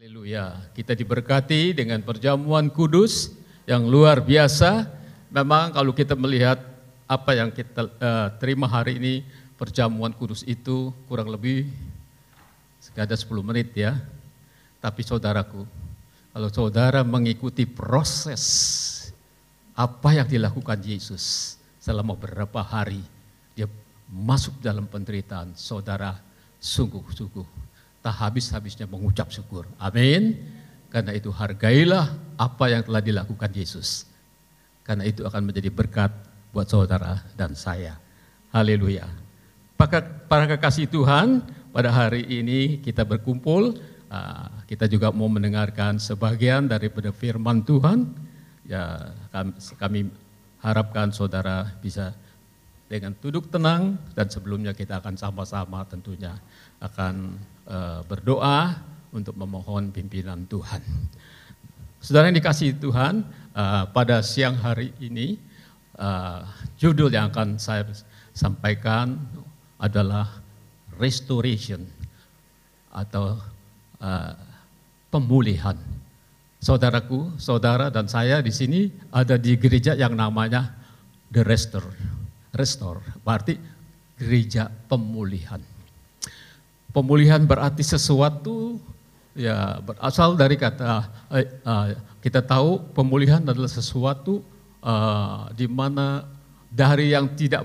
Haleluya, kita diberkati dengan perjamuan kudus yang luar biasa. Memang kalau kita melihat apa yang kita terima hari ini, perjamuan kudus itu kurang lebih sekadar 10 menit ya. Tapi saudaraku, kalau saudara mengikuti proses apa yang dilakukan Yesus selama beberapa hari, dia masuk dalam penderitaan, saudara sungguh-sungguh tak habis-habisnya mengucap syukur. Amin. Karena itu hargailah apa yang telah dilakukan Yesus. Karena itu akan menjadi berkat buat saudara dan saya. Haleluya. Para kekasih Tuhan, pada hari ini kita berkumpul. Kita juga mau mendengarkan sebagian daripada firman Tuhan. Ya, kami harapkan saudara bisa dengan duduk tenang, dan sebelumnya kita akan sama-sama tentunya akan berdoa untuk memohon pimpinan Tuhan. Saudara yang dikasihi Tuhan, pada siang hari ini judul yang akan saya sampaikan adalah restoration atau pemulihan. Saudaraku, saudara dan saya di sini ada di gereja yang namanya The Restore, berarti gereja pemulihan. Pemulihan berarti sesuatu ya berasal dari kata kita tahu pemulihan adalah sesuatu di mana dari yang tidak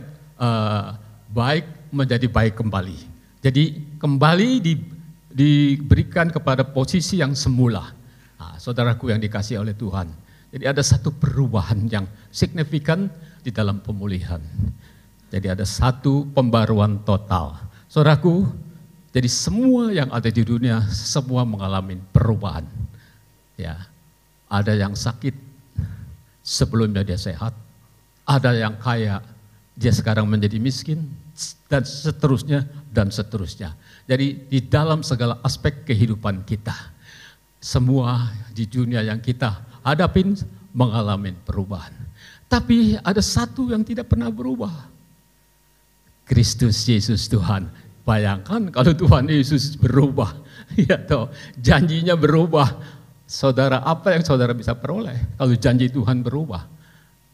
baik menjadi baik kembali. Jadi kembali diberikan kepada posisi yang semula. Saudaraku yang dikasihi oleh Tuhan. Jadi ada satu perubahan yang signifikan di dalam pemulihan. Jadi ada satu pembaruan total. Saudaraku, jadi semua yang ada di dunia, semua mengalami perubahan. Ya, ada yang sakit, sebelumnya dia sehat. Ada yang kaya, dia sekarang menjadi miskin, dan seterusnya, dan seterusnya. Jadi di dalam segala aspek kehidupan kita, semua di dunia yang kita hadapin mengalami perubahan. Tapi ada satu yang tidak pernah berubah. Kristus Yesus Tuhan. Bayangkan kalau Tuhan Yesus berubah, ya toh, janjinya berubah. Saudara, apa yang saudara bisa peroleh kalau janji Tuhan berubah?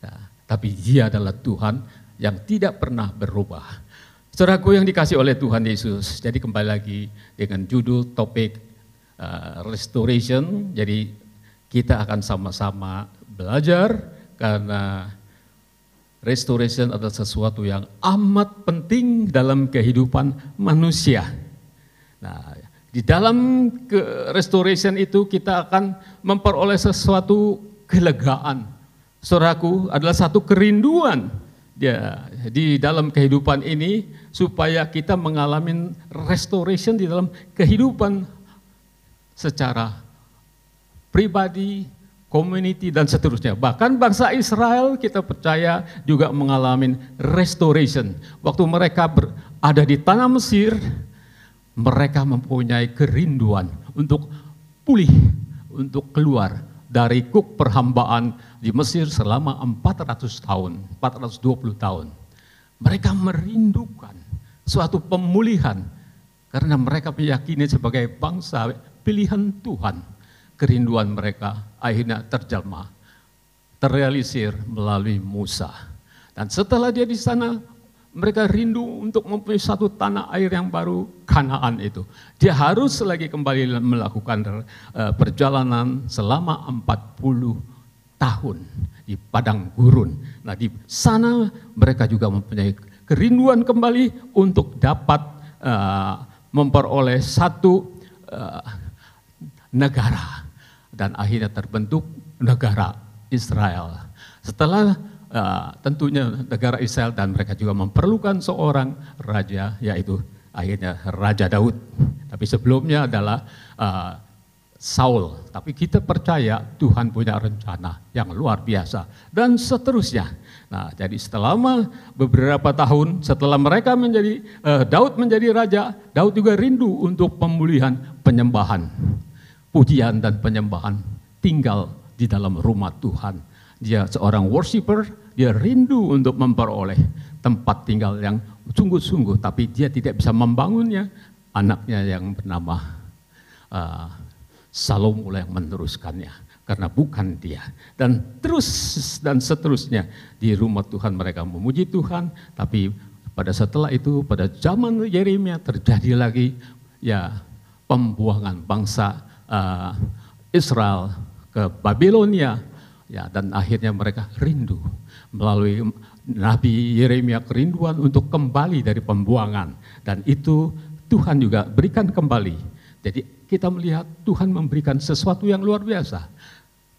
Ya, tapi Dia adalah Tuhan yang tidak pernah berubah. Saudaraku yang dikasih oleh Tuhan Yesus. Jadi kembali lagi dengan judul topik restoration. Jadi kita akan sama-sama belajar karena restoration adalah sesuatu yang amat penting dalam kehidupan manusia. Nah, di dalam restoration itu kita akan memperoleh sesuatu kelegaan. Saudaraku, adalah satu kerinduan ya, di dalam kehidupan ini supaya kita mengalami restoration di dalam kehidupan secara pribadi, community dan seterusnya. Bahkan bangsa Israel kita percaya juga mengalami restoration. Waktu mereka berada di tanah Mesir, mereka mempunyai kerinduan untuk pulih, untuk keluar dari kuk perhambaan di Mesir selama 400 tahun, 420 tahun. Mereka merindukan suatu pemulihan karena mereka meyakini sebagai bangsa pilihan Tuhan. Kerinduan mereka akhirnya terjelma, terrealisir melalui Musa. Dan setelah dia di sana, mereka rindu untuk mempunyai satu tanah air yang baru, Kanaan itu. Dia harus lagi kembali melakukan perjalanan selama 40 tahun di padang gurun. Nah, di sana mereka juga mempunyai kerinduan kembali untuk dapat memperoleh satu negara. Dan akhirnya terbentuk negara Israel. Setelah tentunya negara Israel, dan mereka juga memerlukan seorang raja, yaitu akhirnya Raja Daud. Tapi sebelumnya adalah Saul. Tapi kita percaya Tuhan punya rencana yang luar biasa. Dan seterusnya. Nah, jadi selama beberapa tahun setelah mereka menjadi, Daud menjadi raja, Daud juga rindu untuk pemulihan penyembahan. Pujian dan penyembahan tinggal di dalam rumah Tuhan. Dia seorang worshiper, dia rindu untuk memperoleh tempat tinggal yang sungguh-sungguh, tapi dia tidak bisa membangunnya. Anaknya yang bernama Salomo yang meneruskannya, karena bukan dia. Dan terus dan seterusnya di rumah Tuhan mereka memuji Tuhan. Tapi pada setelah itu, pada zaman Yeremia terjadi lagi ya pembuangan bangsa Israel ke Babilonia. Ya, dan akhirnya mereka rindu melalui Nabi Yeremia, kerinduan untuk kembali dari pembuangan. Dan itu Tuhan juga berikan kembali. Jadi kita melihat Tuhan memberikan sesuatu yang luar biasa.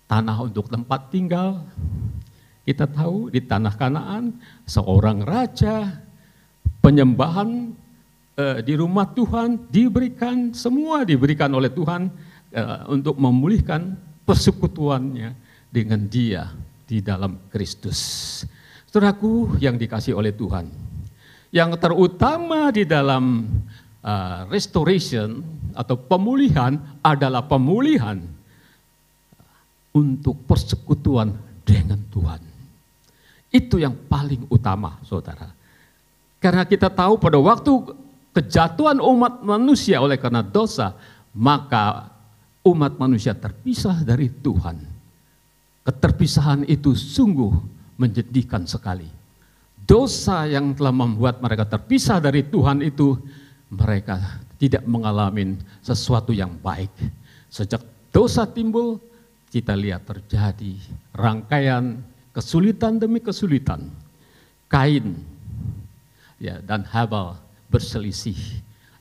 Tanah untuk tempat tinggal. Kita tahu di tanah Kanaan seorang raja, penyembahan di rumah Tuhan diberikan, semua diberikan oleh Tuhan untuk memulihkan persekutuannya dengan dia di dalam Kristus. Saudaraku yang dikasihi oleh Tuhan, yang terutama di dalam restoration atau pemulihan adalah pemulihan untuk persekutuan dengan Tuhan. Itu yang paling utama, saudara. Karena kita tahu pada waktu kejatuhan umat manusia oleh karena dosa, maka umat manusia terpisah dari Tuhan. Keterpisahan itu sungguh menyedihkan sekali. Dosa yang telah membuat mereka terpisah dari Tuhan itu, mereka tidak mengalami sesuatu yang baik. Sejak dosa timbul, kita lihat terjadi rangkaian kesulitan demi kesulitan. Kain ya, dan Habel berselisih.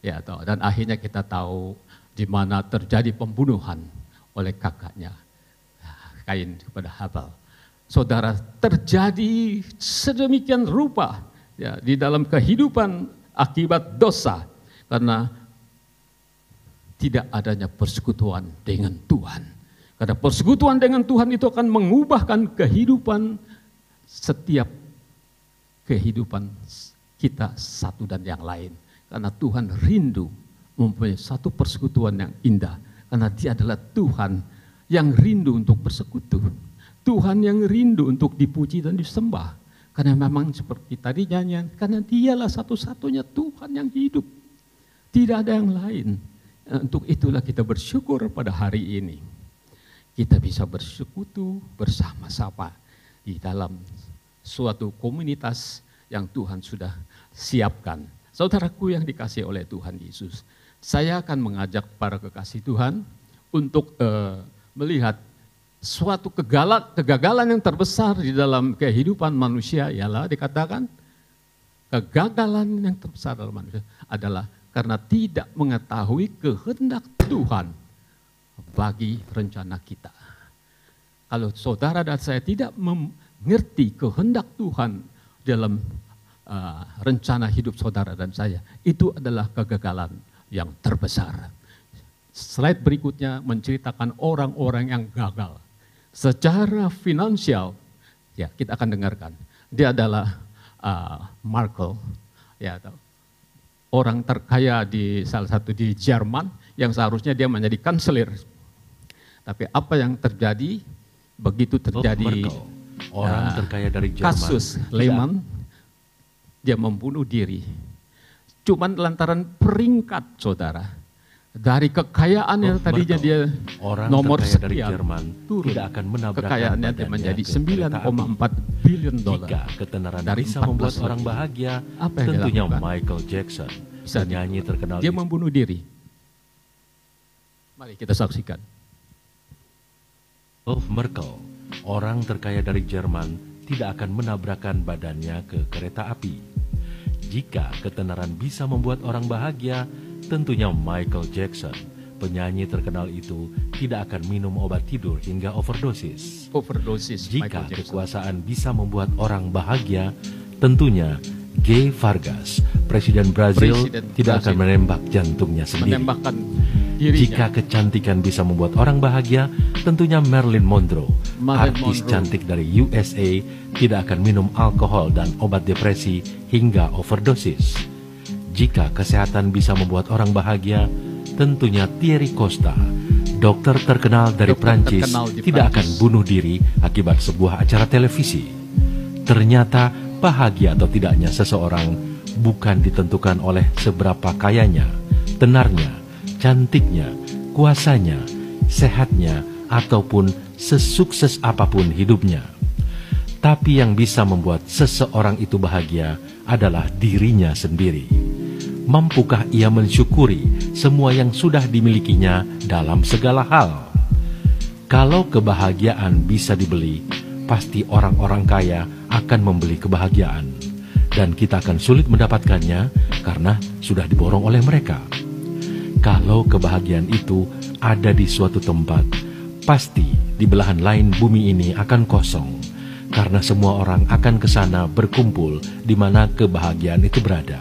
Ya, dan akhirnya kita tahu di mana terjadi pembunuhan oleh kakaknya. Kain kepada Habel. Saudara, terjadi sedemikian rupa ya, di dalam kehidupan akibat dosa, karena tidak adanya persekutuan dengan Tuhan. Karena persekutuan dengan Tuhan itu akan mengubahkan kehidupan setiap kehidupan kita satu dan yang lain. Karena Tuhan rindu mempunyai satu persekutuan yang indah. Karena Dia adalah Tuhan yang rindu untuk bersekutu. Tuhan yang rindu untuk dipuji dan disembah. Karena memang seperti tadi nyanyian, karena Dialah satu-satunya Tuhan yang hidup. Tidak ada yang lain. Untuk itulah kita bersyukur pada hari ini. Kita bisa bersekutu bersama-sama di dalam suatu komunitas yang Tuhan sudah siapkan. Saudaraku yang dikasihi oleh Tuhan Yesus, saya akan mengajak para kekasih Tuhan untuk melihat suatu kegagalan yang terbesar di dalam kehidupan manusia, ialah dikatakan kegagalan yang terbesar dalam manusia adalah karena tidak mengetahui kehendak Tuhan bagi rencana kita. Kalau saudara dan saya tidak mengerti kehendak Tuhan dalam rencana hidup saudara dan saya, itu adalah kegagalan yang terbesar. Slide berikutnya menceritakan orang-orang yang gagal secara finansial. Ya, kita akan dengarkan. Dia adalah Markle, ya, orang terkaya di salah satu di Jerman yang seharusnya dia menjadi kanselir. Tapi apa yang terjadi begitu terjadi orang terkaya dari Jerman, kasus Lehman, dia membunuh diri. Cuman lantaran peringkat, saudara. Dari kekayaan yang tadinya dia nomor sekian, turun kekayaannya dia menjadi 9,4 billion dolar. Jika ketenaran dari bisa membuat orang bahagia, tentunya Michael Jackson, penyanyi terkenal. Dia membunuh diri. Mari kita saksikan. Ulf Merkel, orang terkaya dari Jerman, tidak akan menabrakkan badannya ke kereta api. Jika ketenaran bisa membuat orang bahagia, tentunya Michael Jackson, penyanyi terkenal itu, tidak akan minum obat tidur hingga overdosis. Jika kekuasaan bisa membuat orang bahagia, tentunya Guy Vargas, Presiden Brazil, tidak akan menembak jantungnya sendiri. Jika kecantikan bisa membuat orang bahagia, tentunya Marilyn Monroe, artis cantik dari USA, tidak akan minum alkohol dan obat depresi hingga overdosis. Jika kesehatan bisa membuat orang bahagia, tentunya Thierry Costa, dokter terkenal dari Prancis, tidak akan bunuh diri akibat sebuah acara televisi. Ternyata bahagia atau tidaknya seseorang bukan ditentukan oleh seberapa kayanya, tenarnya, cantiknya, kuasanya, sehatnya, ataupun sesukses apapun hidupnya. Tapi yang bisa membuat seseorang itu bahagia adalah dirinya sendiri. Mampukah ia mensyukuri semua yang sudah dimilikinya dalam segala hal? Kalau kebahagiaan bisa dibeli, pasti orang-orang kaya akan membeli kebahagiaan. Dan kita akan sulit mendapatkannya karena sudah diborong oleh mereka. Kalau kebahagiaan itu ada di suatu tempat, pasti di belahan lain bumi ini akan kosong. Karena semua orang akan ke sana berkumpul di mana kebahagiaan itu berada.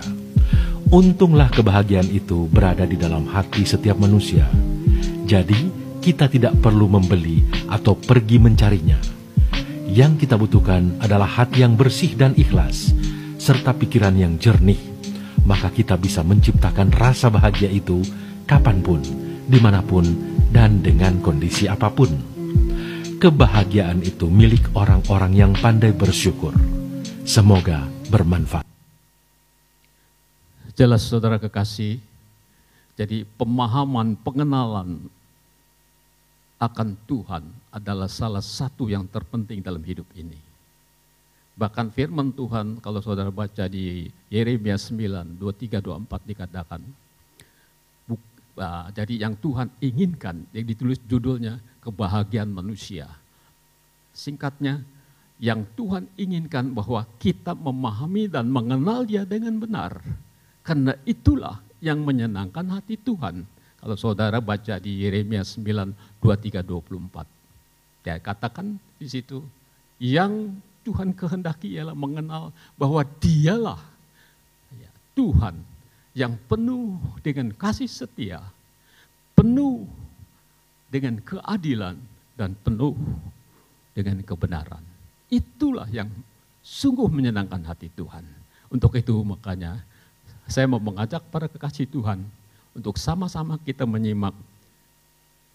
Untunglah kebahagiaan itu berada di dalam hati setiap manusia. Jadi, kita tidak perlu membeli atau pergi mencarinya. Yang kita butuhkan adalah hati yang bersih dan ikhlas, serta pikiran yang jernih. Maka kita bisa menciptakan rasa bahagia itu kapanpun, dimanapun, dan dengan kondisi apapun. Kebahagiaan itu milik orang-orang yang pandai bersyukur. Semoga bermanfaat. Jelas saudara kekasih, jadi pemahaman, pengenalan akan Tuhan adalah salah satu yang terpenting dalam hidup ini. Bahkan firman Tuhan kalau saudara baca di Yeremia 9, 23, 24 dikatakan, jadi yang Tuhan inginkan, yang ditulis judulnya kebahagiaan manusia. Singkatnya, yang Tuhan inginkan bahwa kita memahami dan mengenal Dia dengan benar. Karena itulah yang menyenangkan hati Tuhan. Kalau saudara baca di Yeremia 9, 23, 24. Dia katakan di situ, yang Tuhan kehendaki ialah mengenal bahwa Dialah Tuhan yang penuh dengan kasih setia, penuh dengan keadilan, dan penuh dengan kebenaran. Itulah yang sungguh menyenangkan hati Tuhan. Untuk itu makanya saya mau mengajak para kekasih Tuhan untuk sama-sama kita menyimak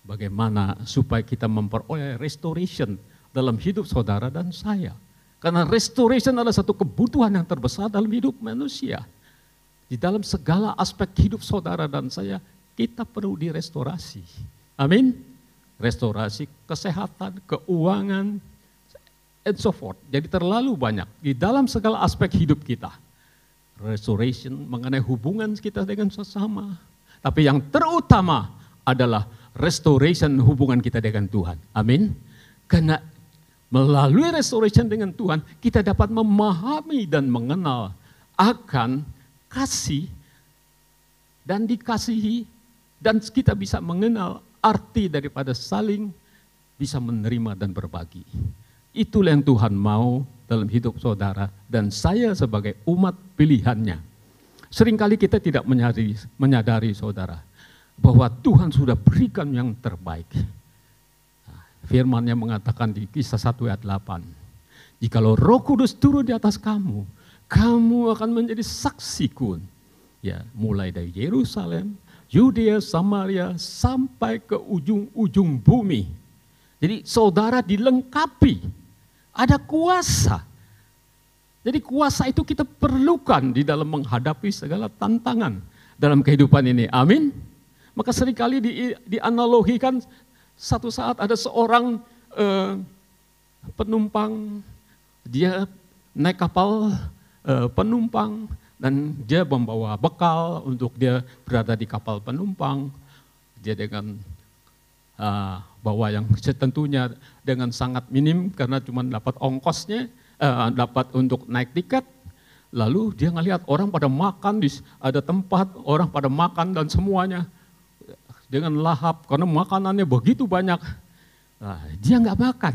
bagaimana supaya kita memperoleh restoration dalam hidup saudara dan saya. Karena restoration adalah satu kebutuhan yang terbesar dalam hidup manusia. Di dalam segala aspek hidup saudara dan saya, kita perlu direstorasi. Amin. Restorasi kesehatan, keuangan, and so forth. Jadi terlalu banyak di dalam segala aspek hidup kita. Restoration mengenai hubungan kita dengan sesama. Tapi yang terutama adalah restoration hubungan kita dengan Tuhan. Amin. Karena melalui restoration dengan Tuhan, kita dapat memahami dan mengenal akan kasih dan dikasihi, dan kita bisa mengenal arti daripada saling bisa menerima dan berbagi. Itulah yang Tuhan mau dalam hidup saudara dan saya sebagai umat pilihannya. Seringkali kita tidak menyadari saudara, bahwa Tuhan sudah berikan yang terbaik. Firman-Nya mengatakan di Kisah 1 ayat 8, jikalau Roh Kudus turun di atas kamu, kamu akan menjadi saksiku. Ya, mulai dari Yerusalem, Yudea, Samaria, sampai ke ujung-ujung bumi. Jadi saudara dilengkapi, ada kuasa. Jadi kuasa itu kita perlukan di dalam menghadapi segala tantangan dalam kehidupan ini. Amin. Maka seringkali dianalogikan, satu saat ada seorang penumpang, dia naik kapal penumpang dan dia membawa bekal untuk dia berada di kapal penumpang. Dia dengan bawa yang tentunya dengan sangat minim karena cuma dapat ongkosnya, dapat untuk naik tiket. Lalu dia ngelihat orang pada makan, ada tempat orang pada makan dan semuanya dengan lahap karena makanannya begitu banyak. Nah, dia nggak makan.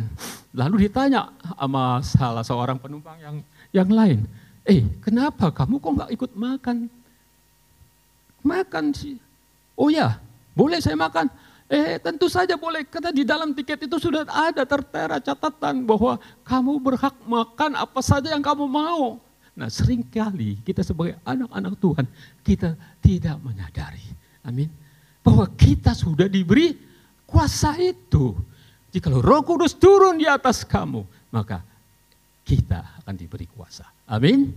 Lalu ditanya sama salah seorang penumpang yang lain, kenapa kamu kok nggak ikut makan? Makan sih. Oh ya, boleh saya makan? Tentu saja boleh, karena di dalam tiket itu sudah ada tertera catatan bahwa kamu berhak makan apa saja yang kamu mau. Nah, seringkali kita sebagai anak-anak Tuhan, kita tidak menyadari, amin, bahwa kita sudah diberi kuasa itu. Jikalau Roh Kudus turun di atas kamu, maka kita akan diberi kuasa. Amin.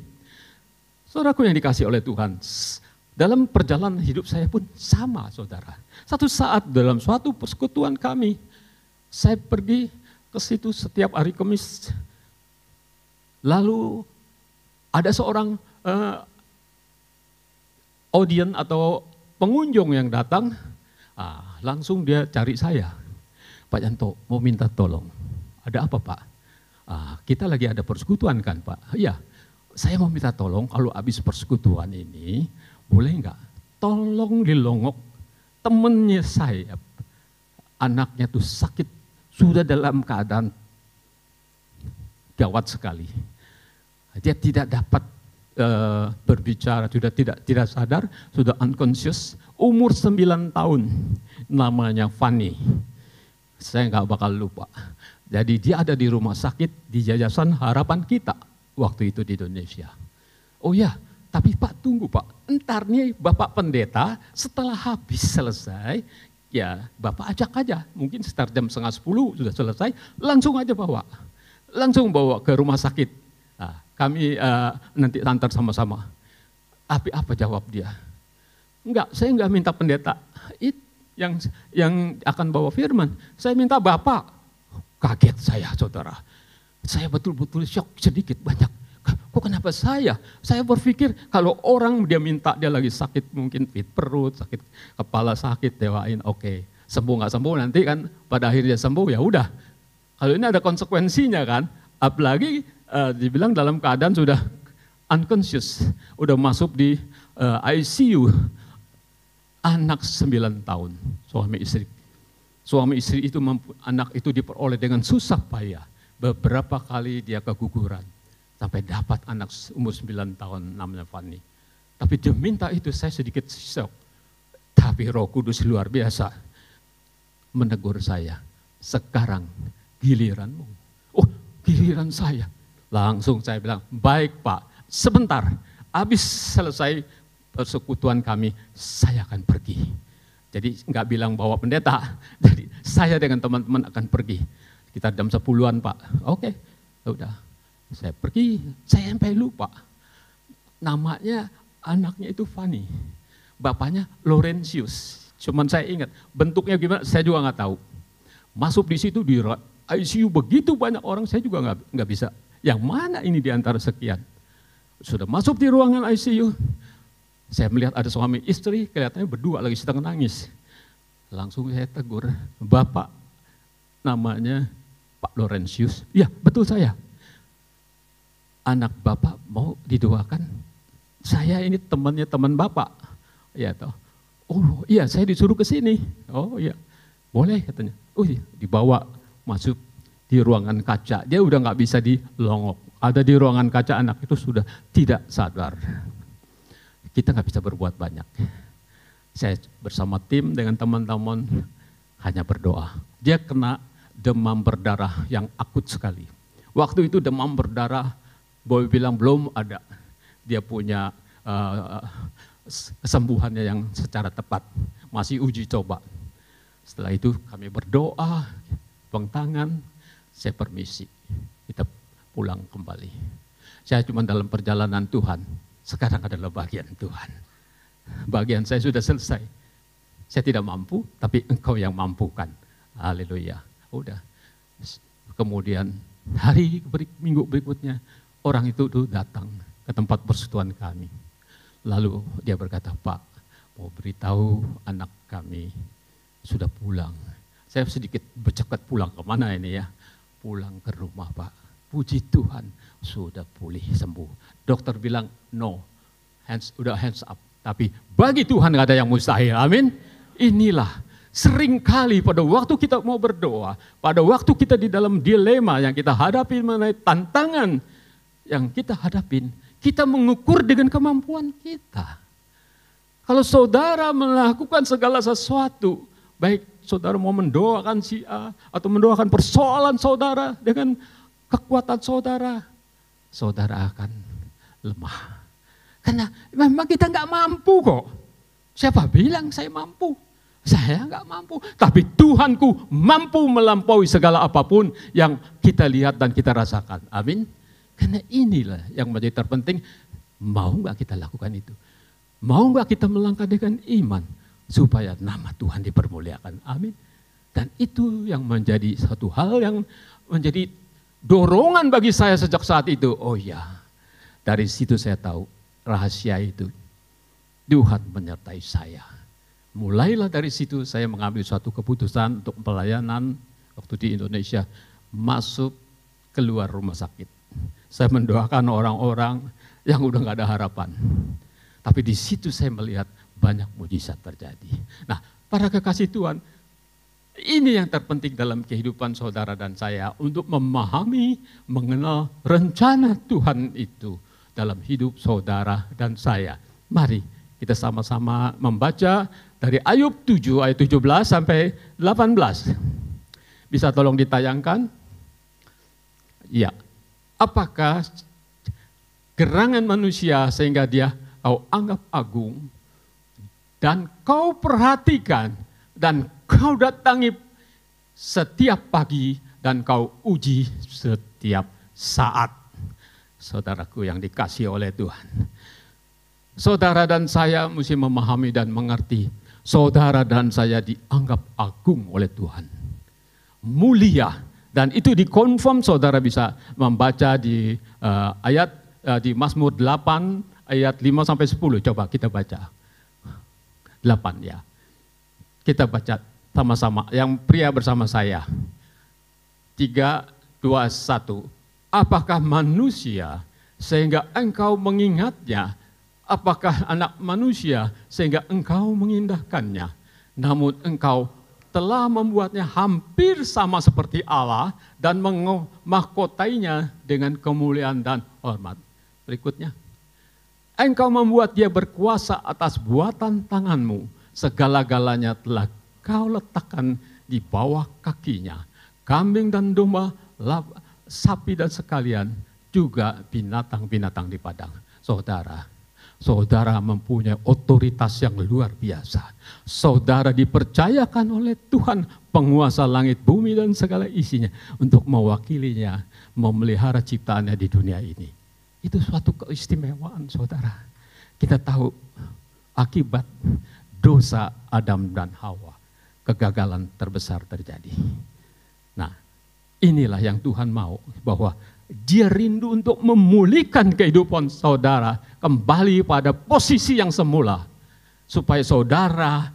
Saudaraku yang dikasih oleh Tuhan, Dalam perjalanan hidup saya pun sama, saudara. Satu saat dalam suatu persekutuan kami, saya pergi ke situ setiap hari Kamis. Lalu ada seorang audien atau pengunjung yang datang, langsung dia cari saya. Pak Yanto mau minta tolong. Ada apa Pak? Kita lagi ada persekutuan kan Pak? Iya, saya mau minta tolong kalau habis persekutuan ini, boleh enggak? Tolong dilongok temennya saya. Anaknya tuh sakit, sudah dalam keadaan gawat sekali. Dia tidak dapat berbicara, sudah tidak sadar, sudah unconscious, umur 9 tahun, namanya Fanny. Saya nggak bakal lupa. Jadi dia ada di rumah sakit di Yayasan Harapan Kita waktu itu di Indonesia. Oh ya, tapi Pak tunggu Pak, entar nih Bapak Pendeta setelah habis selesai, ya Bapak ajak aja, mungkin sekitar jam 9:30 sudah selesai, langsung aja bawa. Langsung bawa ke rumah sakit. Kami nanti antar sama-sama. Tapi apa jawab dia? Enggak, saya enggak minta pendeta yang akan bawa firman. Saya minta Bapak. Kaget saya, saudara. Saya betul-betul shock sedikit banyak. Kok kenapa saya? Saya berpikir kalau orang dia minta dia lagi sakit, mungkin perut, sakit kepala sakit, dewain, oke. Sembuh nggak sembuh nanti kan pada akhirnya sembuh ya udah. Kalau ini ada konsekuensinya kan, apalagi dibilang dalam keadaan sudah unconscious, udah masuk di ICU, anak 9 tahun, suami istri. Suami istri itu anak itu diperoleh dengan susah payah. Beberapa kali dia keguguran. Sampai dapat anak umur 9 tahun namanya Fanny. Tapi dia minta itu saya sedikit shock. Tapi Roh Kudus luar biasa menegur saya. Sekarang giliranmu. Oh giliran saya. Langsung saya bilang, baik Pak, sebentar. Habis selesai persekutuan kami, saya akan pergi. Jadi nggak bilang bawa pendeta. Jadi saya dengan teman-teman akan pergi. Kita jam 10-an Pak. Oke, udah. Saya pergi, saya sampai lupa. Namanya anaknya itu Fanny. Bapaknya Laurentius. Cuman saya ingat, bentuknya gimana saya juga nggak tahu. Masuk di situ di ICU begitu banyak orang, saya juga nggak bisa. Yang mana ini di antara sekian? Sudah masuk di ruangan ICU, saya melihat ada suami istri, kelihatannya berdua lagi sedang nangis. Langsung saya tegur, Bapak namanya Pak Laurentius. Iya betul saya. Anak Bapak mau didoakan. Saya ini temannya teman Bapak. Ya toh. Oh iya saya disuruh ke sini. Oh iya boleh katanya. Oh iya dibawa masuk di ruangan kaca. Dia udah nggak bisa dilongok. Ada di ruangan kaca anak itu sudah tidak sadar. Kita nggak bisa berbuat banyak. Saya bersama tim dengan teman-teman hanya berdoa. Dia kena demam berdarah yang akut sekali. Waktu itu demam berdarah, Boy bilang belum ada. Dia punya kesembuhannya yang secara tepat. Masih uji coba. Setelah itu kami berdoa, pegang tangan, saya permisi. Kita pulang kembali. Saya cuma dalam perjalanan Tuhan. Sekarang adalah bagian Tuhan. Bagian saya sudah selesai. Saya tidak mampu, tapi Engkau yang mampukan. Haleluya. Udah. Kemudian minggu berikutnya, orang itu datang ke tempat persekutuan kami. Lalu dia berkata, Pak, mau beritahu anak kami sudah pulang. Saya sedikit bercekat pulang kemana ini ya? Pulang ke rumah Pak. Puji Tuhan, sudah pulih sembuh. Dokter bilang, no, udah hands up. Tapi bagi Tuhan gak ada yang mustahil, amin. Inilah seringkali pada waktu kita mau berdoa, pada waktu kita di dalam dilema yang kita hadapi mengenai tantangan yang kita hadapin, kita mengukur dengan kemampuan kita. Kalau saudara melakukan segala sesuatu, baik saudara mau mendoakan si A atau mendoakan persoalan saudara dengan kekuatan saudara, saudara akan lemah. Karena memang kita nggak mampu kok. Siapa bilang saya mampu? Saya nggak mampu. Tapi Tuhanku mampu melampaui segala apapun yang kita lihat dan kita rasakan. Amin. Karena inilah yang menjadi terpenting. Mau nggak kita lakukan itu? Mau nggak kita melangkah dengan iman supaya nama Tuhan dipermuliakan? Amin. Dan itu yang menjadi satu hal yang menjadi dorongan bagi saya sejak saat itu. Oh ya, dari situ saya tahu rahasia itu. Tuhan menyertai saya. Mulailah dari situ saya mengambil suatu keputusan untuk pelayanan waktu di Indonesia, masuk keluar rumah sakit. Saya mendoakan orang-orang yang udah gak ada harapan. Tapi di situ saya melihat banyak mujizat terjadi. Nah, para kekasih Tuhan, ini yang terpenting dalam kehidupan saudara dan saya untuk memahami, mengenal rencana Tuhan itu dalam hidup saudara dan saya. Mari kita sama-sama membaca dari Ayub 7 ayat 17 sampai 18. Bisa tolong ditayangkan? Ya. Apakah gerangan manusia sehingga dia kau anggap agung dan kau perhatikan dan kau datangi setiap pagi dan kau uji setiap saat. Saudaraku yang dikasihi oleh Tuhan. Saudara dan saya mesti memahami dan mengerti. Saudara dan saya dianggap agung oleh Tuhan. Mulia. Dan itu dikonfirm, saudara bisa membaca di ayat di Mazmur 8 ayat 5 sampai 10. Coba kita baca. 8 ya. Kita baca sama-sama. Yang pria bersama saya. 3, 2, 1. Apakah manusia sehingga engkau mengingatnya? Apakah anak manusia sehingga engkau mengindahkannya? Namun engkau telah membuatnya hampir sama seperti Allah dan memahkotainya dengan kemuliaan dan hormat. Berikutnya. Engkau membuat dia berkuasa atas buatan tanganmu. Segala-galanya telah kau letakkan di bawah kakinya. Kambing dan domba, sapi dan sekalian, juga binatang-binatang di padang. Saudara mempunyai otoritas yang luar biasa. Saudara dipercayakan oleh Tuhan, penguasa langit, bumi dan segala isinya, untuk mewakilinya, memelihara ciptaannya di dunia ini. Itu suatu keistimewaan, saudara. Kita tahu akibat dosa Adam dan Hawa, kegagalan terbesar terjadi. Nah, inilah yang Tuhan mau, bahwa Dia rindu untuk memulihkan kehidupan saudara kembali pada posisi yang semula, supaya saudara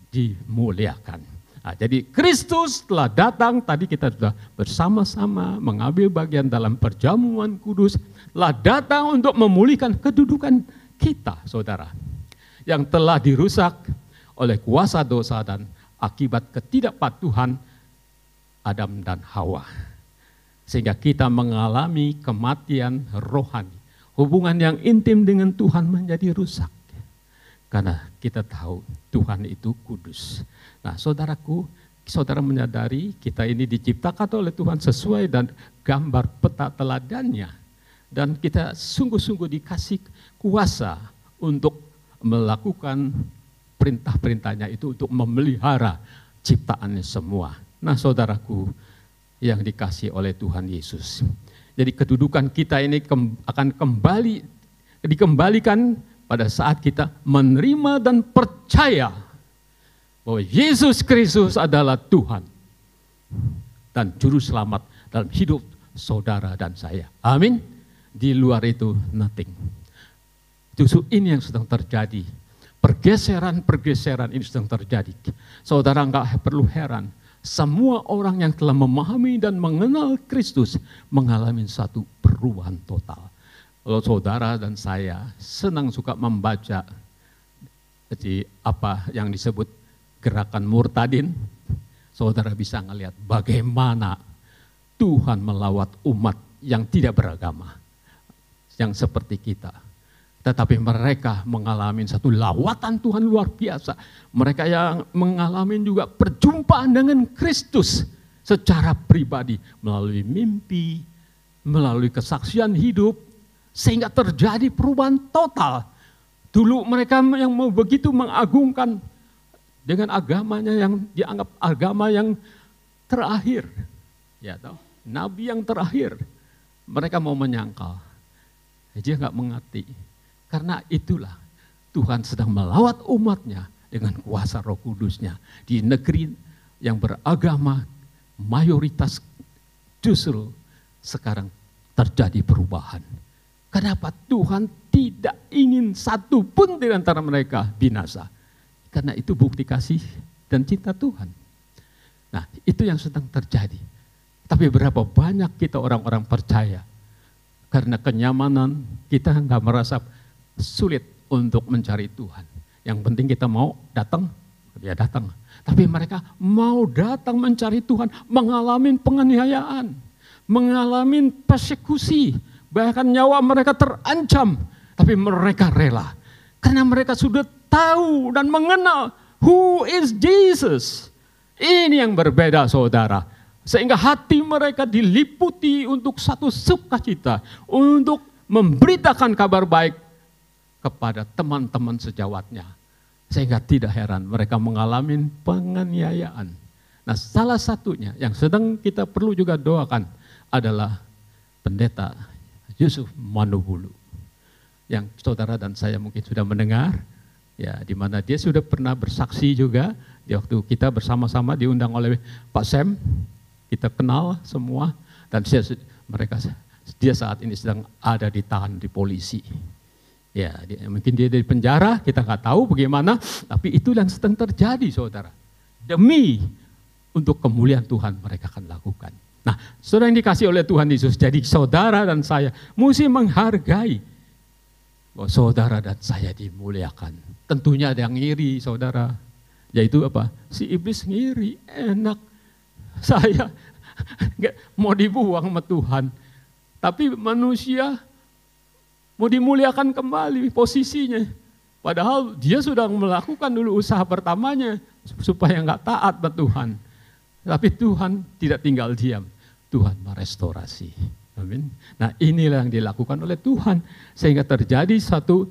dimuliakan. Nah, jadi Kristus telah datang, tadi kita sudah bersama-sama mengambil bagian dalam perjamuan kudus, telah datang untuk memulihkan kedudukan kita, saudara, yang telah dirusak oleh kuasa dosa dan akibat ketidakpatuhan Adam dan Hawa. Sehingga kita mengalami kematian rohani. Hubungan yang intim dengan Tuhan menjadi rusak. Karena kita tahu Tuhan itu kudus. Nah, saudaraku, saudara menyadari kita ini diciptakan oleh Tuhan sesuai dan gambar peta teladannya. Dan kita sungguh-sungguh dikasih kuasa untuk melakukan perintah-perintahnya itu, untuk memelihara ciptaannya semua. Nah, saudaraku yang dikasih oleh Tuhan Yesus. Jadi kedudukan kita ini akan dikembalikan pada saat kita menerima dan percaya bahwa Yesus Kristus adalah Tuhan dan Juru Selamat dalam hidup saudara dan saya. Amin. Di luar itu nothing. Justru ini yang sedang terjadi. Pergeseran-pergeseran ini sedang terjadi. Saudara enggak perlu heran. Semua orang yang telah memahami dan mengenal Kristus mengalami satu perubahan total. Kalau saudara dan saya senang suka membaca di apa yang disebut gerakan murtadin, saudara bisa melihat bagaimana Tuhan melawat umat yang tidak beragama, yang seperti kita. Tetapi mereka mengalami satu lawatan Tuhan luar biasa. Mereka yang mengalami juga perjumpaan dengan Kristus secara pribadi. Melalui mimpi, melalui kesaksian hidup. Sehingga terjadi perubahan total. Dulu mereka yang mau begitu mengagungkan dengan agamanya yang dianggap agama yang terakhir. Ya, tahu? Nabi yang terakhir. Mereka mau menyangkal. Dia nggak mengerti. Karena itulah Tuhan sedang melawat umatnya dengan kuasa Roh Kudusnya di negeri yang beragama mayoritas, justru sekarang terjadi perubahan. Kenapa Tuhan tidak ingin satu pun di antara mereka binasa? Karena itu bukti kasih dan cinta Tuhan. Nah, itu yang sedang terjadi. Tapi berapa banyak kita orang-orang percaya, karena kenyamanan kita nggak merasa sulit untuk mencari Tuhan. Yang penting kita mau datang, dia datang. Tapi mereka mau datang mencari Tuhan, mengalami penganiayaan, mengalami persekusi, bahkan nyawa mereka terancam. Tapi mereka rela, karena mereka sudah tahu dan mengenal who is Jesus. Ini yang berbeda, saudara. Sehingga hati mereka diliputi untuk satu sukacita, untuk memberitakan kabar baik kepada teman-teman sejawatnya. Sehingga tidak heran mereka mengalami penganiayaan. Nah, salah satunya yang sedang kita perlu juga doakan adalah Pendeta Yusuf Manubulu. Yang saudara dan saya mungkin sudah mendengar, ya, di mana dia sudah pernah bersaksi juga di waktu kita bersama-sama diundang oleh Pak Sem. Kita kenal semua, dan dia saat ini sedang ada ditahan di polisi. Ya, mungkin dia di penjara, kita nggak tahu bagaimana, tapi itu yang sedang terjadi, saudara. Demi untuk kemuliaan Tuhan mereka akan lakukan. Nah, saudara yang dikasih oleh Tuhan Yesus, jadi saudara dan saya mesti menghargai bahwa saudara dan saya dimuliakan. Tentunya ada yang ngiri, saudara. Yaitu apa? Si iblis ngiri, enak. Saya mau dibuang sama Tuhan. Tapi manusia mau dimuliakan kembali posisinya. Padahal dia sudah melakukan dulu usaha pertamanya supaya nggak taat sama Tuhan. Tapi Tuhan tidak tinggal diam. Tuhan merestorasi. Amin. Nah, inilah yang dilakukan oleh Tuhan. Sehingga terjadi satu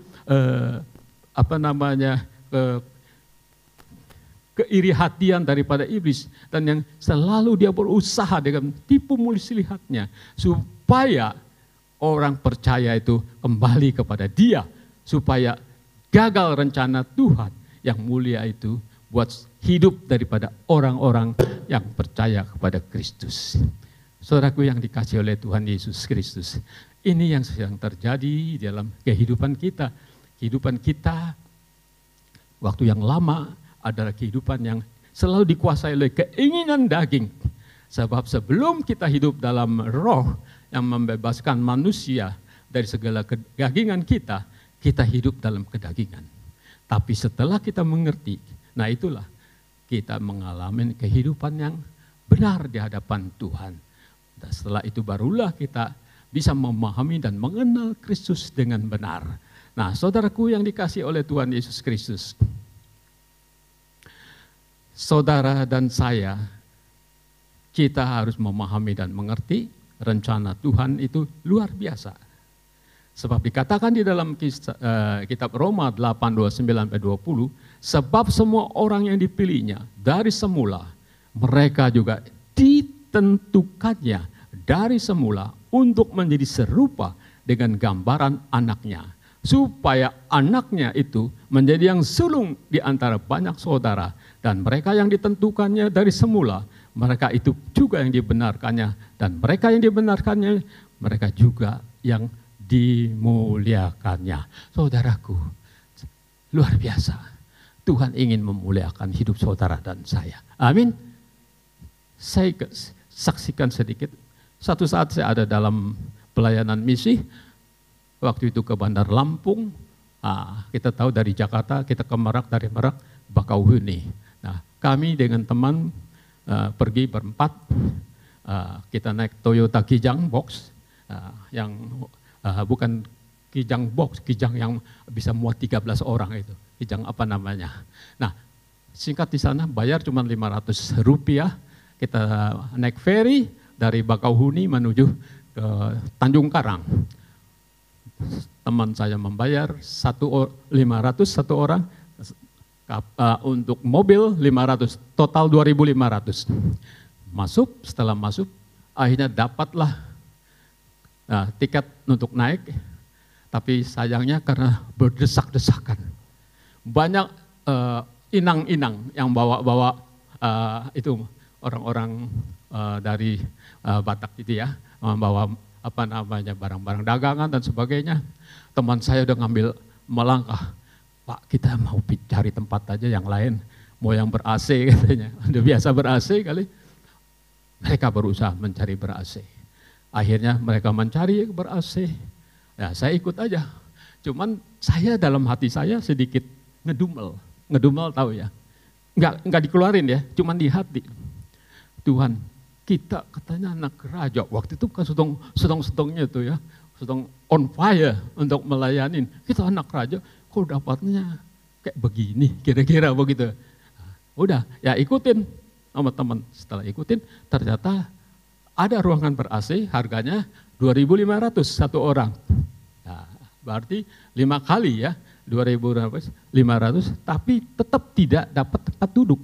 keiri hatian daripada iblis, dan yang selalu dia berusaha dengan tipu muslihatnya supaya orang percaya itu kembali kepada dia, supaya gagal rencana Tuhan yang mulia itu buat hidup daripada orang-orang yang percaya kepada Kristus. Saudaraku yang dikasihi oleh Tuhan Yesus Kristus, ini yang sedang terjadi dalam kehidupan kita. Kehidupan kita waktu yang lama adalah kehidupan yang selalu dikuasai oleh keinginan daging. Sebab sebelum kita hidup dalam roh yang membebaskan manusia dari segala kedagingan kita, kita hidup dalam kedagingan. Tapi setelah kita mengerti, nah itulah kita mengalami kehidupan yang benar di hadapan Tuhan. Dan setelah itu barulah kita bisa memahami dan mengenal Kristus dengan benar. Nah, saudaraku yang dikasihi oleh Tuhan Yesus Kristus, saudara dan saya, kita harus memahami dan mengerti rencana Tuhan itu luar biasa. Sebab dikatakan di dalam kitab Roma 8:29-20, sebab semua orang yang dipilihnya dari semula, mereka juga ditentukannya dari semula untuk menjadi serupa dengan gambaran anaknya, supaya anaknya itu menjadi yang sulung di antara banyak saudara. Dan mereka yang ditentukannya dari semula, mereka itu juga yang dibenarkannya. Dan mereka yang dibenarkannya, mereka juga yang dimuliakannya. Saudaraku, luar biasa. Tuhan ingin memuliakan hidup saudara dan saya. Amin. Saya saksikan sedikit. Satu saat saya ada dalam pelayanan misi, waktu itu ke Bandar Lampung. Kita tahu dari Jakarta, kita ke Merak, dari Merak, Bakauheni. Nah, kami dengan teman pergi berempat, kita naik Toyota Kijang Box, yang bukan Kijang Box, Kijang yang bisa muat 13 orang itu, Kijang apa namanya. Nah, singkat di sana bayar cuma Rp500, kita naik ferry dari Bakauheni menuju ke Tanjung Karang. Teman saya membayar 500 satu orang, untuk mobil 500, total 2.500. Masuk, setelah masuk, akhirnya dapatlah tiket untuk naik, tapi sayangnya karena berdesak-desakan. banyak inang-inang yang bawa-bawa itu orang-orang dari Batak itu ya, membawa barang-barang dagangan dan sebagainya. Teman saya udah ngambil melangkah, Pak kita mau cari tempat aja yang lain, mau yang ber-AC katanya, udah biasa ber-AC kali. Mereka berusaha mencari ber-AC. Akhirnya mereka mencari ber-AC, ya saya ikut aja. Cuman saya dalam hati saya sedikit ngedumel tahu ya. Enggak dikeluarin ya, cuman di hati. Tuhan, kita katanya anak raja, waktu itu kan sedang-sedangnya tuh ya, sedang on fire untuk melayanin. Kita anak raja, kok dapatnya kayak begini, kira-kira begitu. Udah, ya ikutin sama teman. Setelah ikutin, ternyata ada ruangan ber-AC, harganya 2.500 satu orang. Nah, berarti 5 kali ya, 2.500, tapi tetap tidak dapat tempat duduk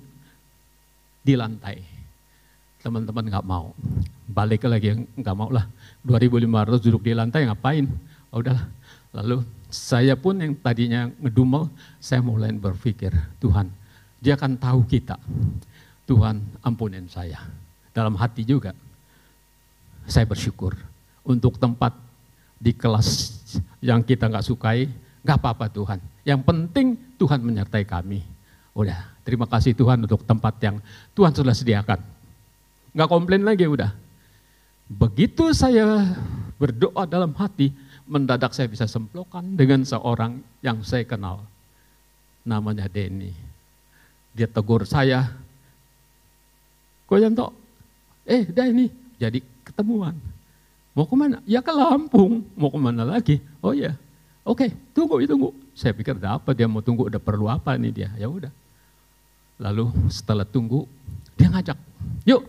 di lantai. Teman-teman nggak mau, balik lagi nggak mau lah, 2.500 duduk di lantai ngapain? Oh, udahlah. Lalu saya pun yang tadinya ngedumel, saya mulai berpikir, Tuhan, Dia kan tahu kita. Tuhan ampunin saya. Dalam hati juga, saya bersyukur untuk tempat di kelas yang kita nggak sukai, nggak apa-apa Tuhan. Yang penting Tuhan menyertai kami. Udah, terima kasih Tuhan untuk tempat yang Tuhan sudah sediakan. Nggak komplain lagi udah. Begitu saya berdoa dalam hati, mendadak saya bisa semplokan dengan seorang yang saya kenal. Namanya Denny. Dia tegur saya, Koyanto, Denny, jadi ketemuan. Mau kemana? Ya ke Lampung. Mau kemana lagi? Oh ya, oke, tunggu. Saya pikir ada apa, dia mau tunggu, udah perlu apa nih dia. Ya udah. Lalu setelah tunggu, dia ngajak, yuk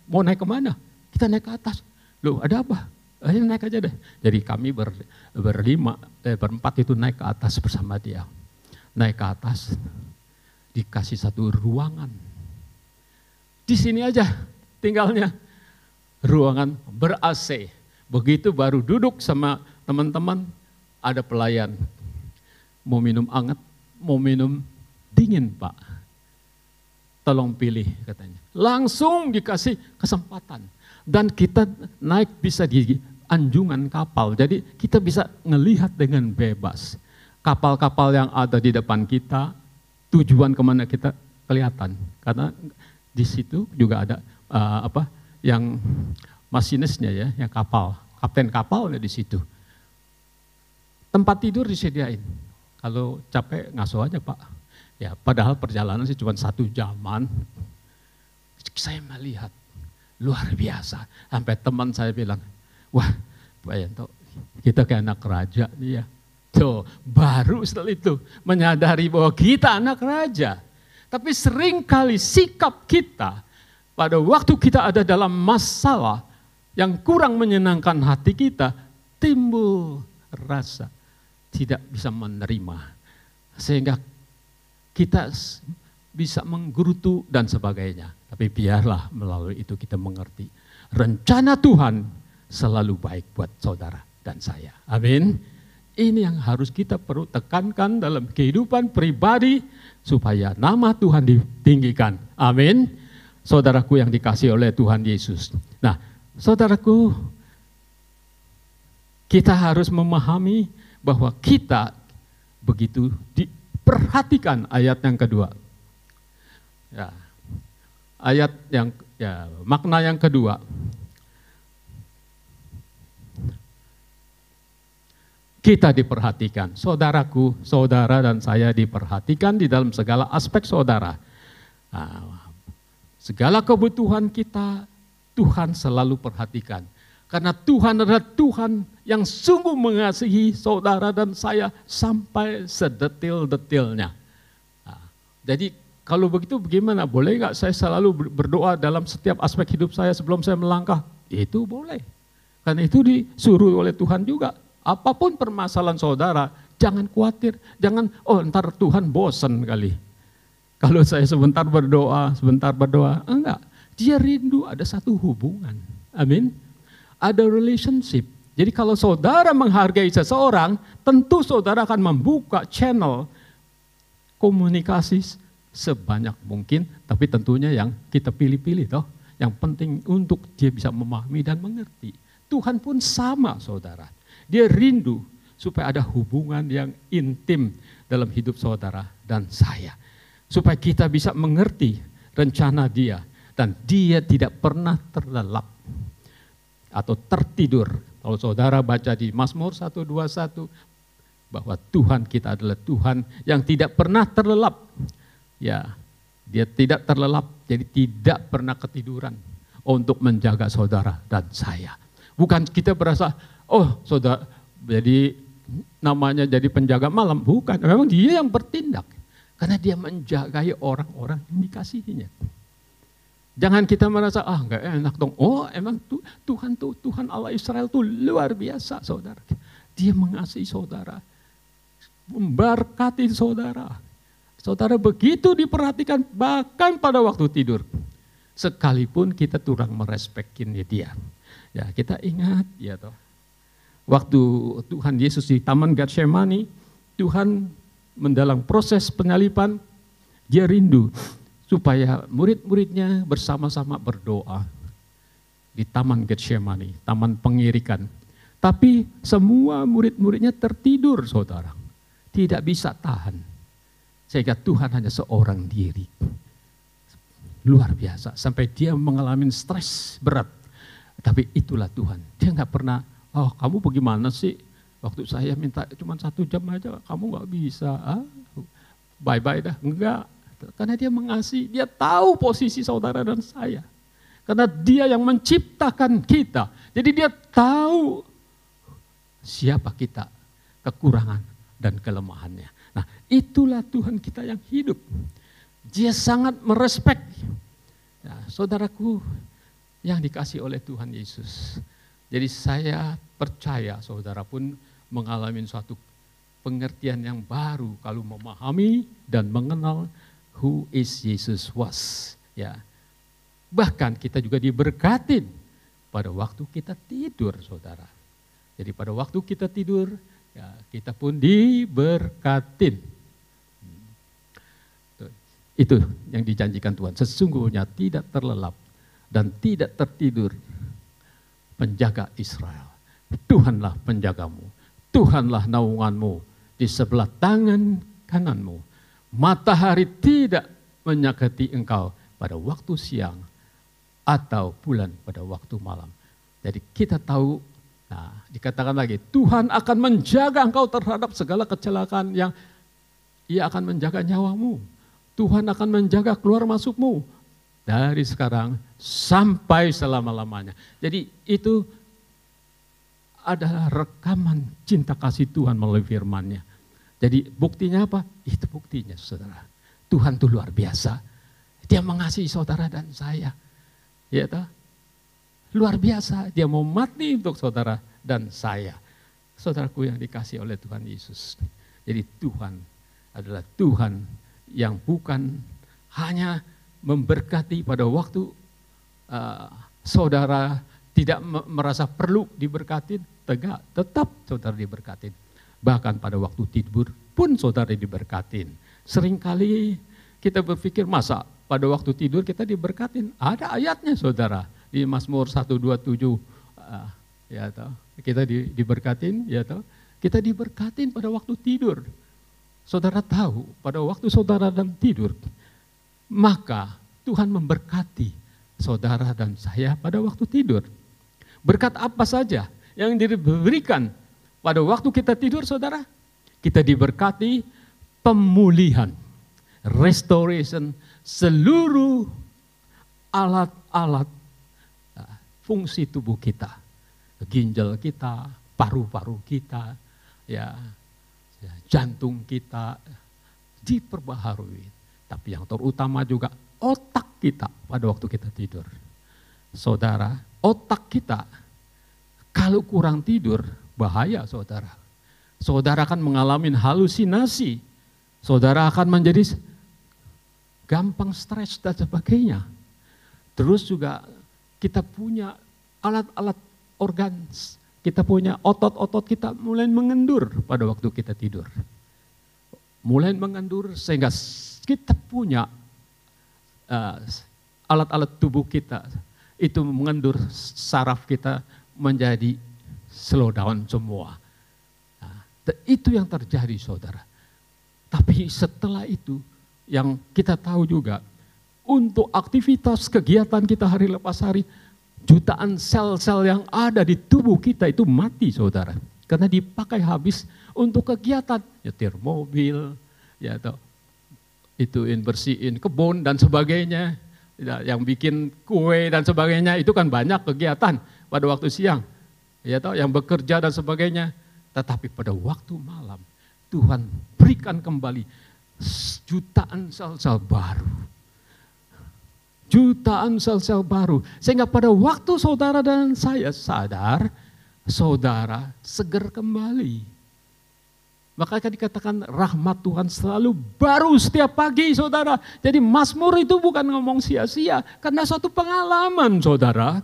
mau naik kemana? Kita naik ke atas. Loh ada apa? Ayo naik aja deh. Jadi kami berempat itu naik ke atas bersama dia. Naik ke atas, dikasih satu ruangan. Di sini aja tinggalnya. Ruangan ber-AC. Begitu baru duduk sama teman-teman, ada pelayan. Mau minum hangat, mau minum dingin Pak. Tolong pilih katanya. Langsung dikasih kesempatan. Dan kita naik bisa di anjungan kapal. Jadi kita bisa ngelihat dengan bebas. Kapal-kapal yang ada di depan kita, tujuan kemana kita kelihatan. Karena di situ juga ada yang masinisnya ya, yang kapal. Kapten kapalnya di situ. Tempat tidur disediain. Kalau capek ngaso aja Pak. Ya, padahal perjalanan sih cuma 1 jaman. Saya melihat luar biasa. Sampai teman saya bilang, wah Pak Yanto, kita kayak anak raja nih ya. Tuh, baru setelah itu menyadari bahwa kita anak raja. Tapi seringkali sikap kita pada waktu kita ada dalam masalah yang kurang menyenangkan hati kita, timbul rasa tidak bisa menerima. Sehingga kita bisa menggerutu dan sebagainya. Tapi biarlah melalui itu kita mengerti. Rencana Tuhan selalu baik buat saudara dan saya. Amin. Ini yang harus kita perlu tekankan dalam kehidupan pribadi supaya nama Tuhan ditinggikan. Amin. Saudaraku yang dikasihi oleh Tuhan Yesus. Nah, saudaraku, kita harus memahami bahwa kita begitu perhatikan ayat yang kedua. Ya. Ayat yang makna yang kedua. Kita diperhatikan. Saudaraku, saudara dan saya diperhatikan di dalam segala aspek saudara. Nah, segala kebutuhan kita Tuhan selalu perhatikan. Karena Tuhan adalah Tuhan yang sungguh mengasihi saudara dan saya sampai sedetil-detilnya. Nah, jadi kalau begitu bagaimana? Boleh nggak saya selalu berdoa dalam setiap aspek hidup saya sebelum saya melangkah? Itu boleh. Karena itu disuruh oleh Tuhan juga. Apapun permasalahan saudara, jangan khawatir. Jangan, ntar Tuhan bosan kali. Kalau saya sebentar berdoa. Enggak. Dia rindu ada satu hubungan. Amin. Ada relationship. Jadi kalau saudara menghargai seseorang, tentu saudara akan membuka channel komunikasi sebanyak mungkin, tapi tentunya yang kita pilih-pilih toh. Yang penting untuk dia bisa memahami dan mengerti. Tuhan pun sama, saudara. Dia rindu supaya ada hubungan yang intim dalam hidup saudara dan saya. Supaya kita bisa mengerti rencana dia. Dan dia tidak pernah terlelap atau tertidur. Kalau saudara baca di Mazmur 121, bahwa Tuhan kita adalah Tuhan yang tidak pernah terlelap. Ya, dia tidak terlelap, jadi tidak pernah ketiduran untuk menjaga saudara dan saya. Bukan kita berasa, oh saudara, jadi namanya jadi penjaga malam. Bukan, memang dia yang bertindak. Karena dia menjagai orang-orang yang dikasihinya. Jangan kita merasa, enggak enak dong. Oh emang Tuhan Allah Israel tuh luar biasa saudara. Dia mengasihi saudara, memberkati saudara. Saudara begitu diperhatikan bahkan pada waktu tidur. Sekalipun kita kurang merespekin dia. Ya kita ingat ya toh. Waktu Tuhan Yesus di Taman Getsemani, Tuhan mendalam proses penyaliban, dia rindu supaya murid-muridnya bersama-sama berdoa di Taman Getsemani, taman pengirikan. Tapi semua murid-muridnya tertidur saudara, tidak bisa tahan. Sehingga Tuhan hanya seorang diri. Luar biasa, sampai dia mengalami stres berat. Tapi itulah Tuhan, dia gak pernah, oh kamu bagaimana sih? Waktu saya minta cuma 1 jam aja, kamu gak bisa. Bye-bye dah, enggak. Karena dia mengasihi, dia tahu posisi saudara dan saya. Karena dia yang menciptakan kita. Jadi dia tahu siapa kita, kekurangan dan kelemahannya. Nah itulah Tuhan kita yang hidup. Dia sangat merespek. Ya, saudaraku yang dikasih oleh Tuhan Yesus. Jadi saya percaya saudara pun mengalami suatu pengertian yang baru kalau memahami dan mengenal who is Jesus was. Ya. Bahkan kita juga diberkatin pada waktu kita tidur saudara. Jadi pada waktu kita tidur, ya, kita pun diberkatin. Itu yang dijanjikan Tuhan. Sesungguhnya tidak terlelap dan tidak tertidur penjaga Israel. Tuhanlah penjagamu. Tuhanlah naunganmu di sebelah tangan kananmu. Matahari tidak menyakiti engkau pada waktu siang atau bulan pada waktu malam. Jadi kita tahu, nah, dikatakan lagi, Tuhan akan menjaga engkau terhadap segala kecelakaan yang Ia akan menjaga nyawamu. Tuhan akan menjaga keluar masukmu dari sekarang sampai selama-lamanya. Jadi itu adalah rekaman cinta kasih Tuhan melalui firman-Nya. Jadi buktinya apa? Itu buktinya saudara. Tuhan itu luar biasa. Dia mengasihi saudara dan saya. Ya toh? Luar biasa, dia mau mati untuk saudara dan saya. Saudaraku yang dikasih oleh Tuhan Yesus. Jadi Tuhan adalah Tuhan yang bukan hanya memberkati pada waktu saudara tidak merasa perlu diberkatin, tetap saudara diberkatin. Bahkan pada waktu tidur pun saudara diberkatin. Seringkali kita berpikir masa pada waktu tidur kita diberkatin. Ada ayatnya saudara. Di Mazmur 127 ya toh, kita diberkatin ya toh, kita diberkatin pada waktu tidur. Saudara tahu pada waktu saudara dalam tidur, maka Tuhan memberkati saudara dan saya pada waktu tidur. Berkat apa saja yang diberikan pada waktu kita tidur saudara? Kita diberkati pemulihan, restoration seluruh alat-alat fungsi tubuh kita, ginjal kita, paru-paru kita, ya, jantung kita diperbaharui. Tapi yang terutama juga otak kita pada waktu kita tidur. Saudara, otak kita kalau kurang tidur bahaya saudara. Saudara akan mengalami halusinasi. Saudara akan menjadi gampang stres dan sebagainya. Terus juga kita punya alat-alat organ, kita punya otot-otot kita mulai mengendur pada waktu kita tidur. mulai mengendur sehingga kita punya alat-alat tubuh kita itu mengendur, saraf kita menjadi slow down semua. Nah, itu yang terjadi saudara. Tapi setelah itu yang kita tahu juga untuk aktivitas kegiatan kita hari lepas hari, jutaan sel-sel yang ada di tubuh kita itu mati saudara. Karena dipakai habis untuk kegiatan, nyetir mobil, ya toh, ituin bersihin kebun dan sebagainya, yang bikin kue dan sebagainya, itu kan banyak kegiatan pada waktu siang, ya toh, yang bekerja dan sebagainya. Tetapi pada waktu malam Tuhan berikan kembali jutaan sel-sel baru. Jutaan sel-sel baru. Sehingga pada waktu saudara dan saya sadar, saudara seger kembali. Maka dikatakan rahmat Tuhan selalu baru setiap pagi saudara. Jadi Mazmur itu bukan ngomong sia-sia. Karena suatu pengalaman saudara.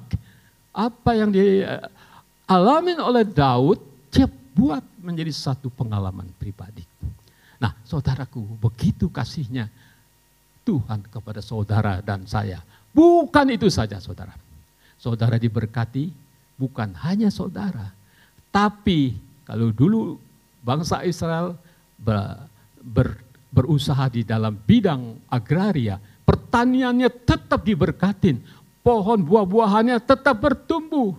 Apa yang dialami oleh Daud, dia buat menjadi satu pengalaman pribadi. Nah saudaraku, begitu kasihnya Tuhan kepada saudara dan saya. Bukan itu saja saudara. Saudara diberkati bukan hanya saudara. Tapi kalau dulu bangsa Israel berusaha di dalam bidang agraria, pertaniannya tetap diberkatin, pohon buah-buahannya tetap bertumbuh,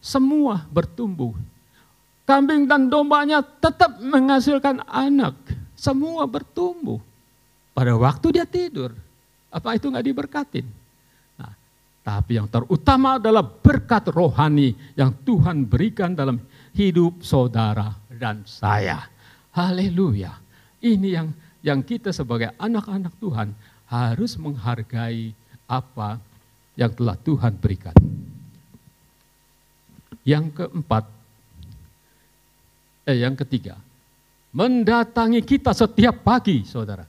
semua bertumbuh. Kambing dan dombanya tetap menghasilkan anak, semua bertumbuh. Pada waktu dia tidur, apa itu nggak diberkatin? Nah, tapi yang terutama adalah berkat rohani yang Tuhan berikan dalam hidup saudara dan saya. Haleluya. Ini yang kita sebagai anak-anak Tuhan harus menghargai apa yang telah Tuhan berikan. Yang ketiga, mendatangi kita setiap pagi, saudara.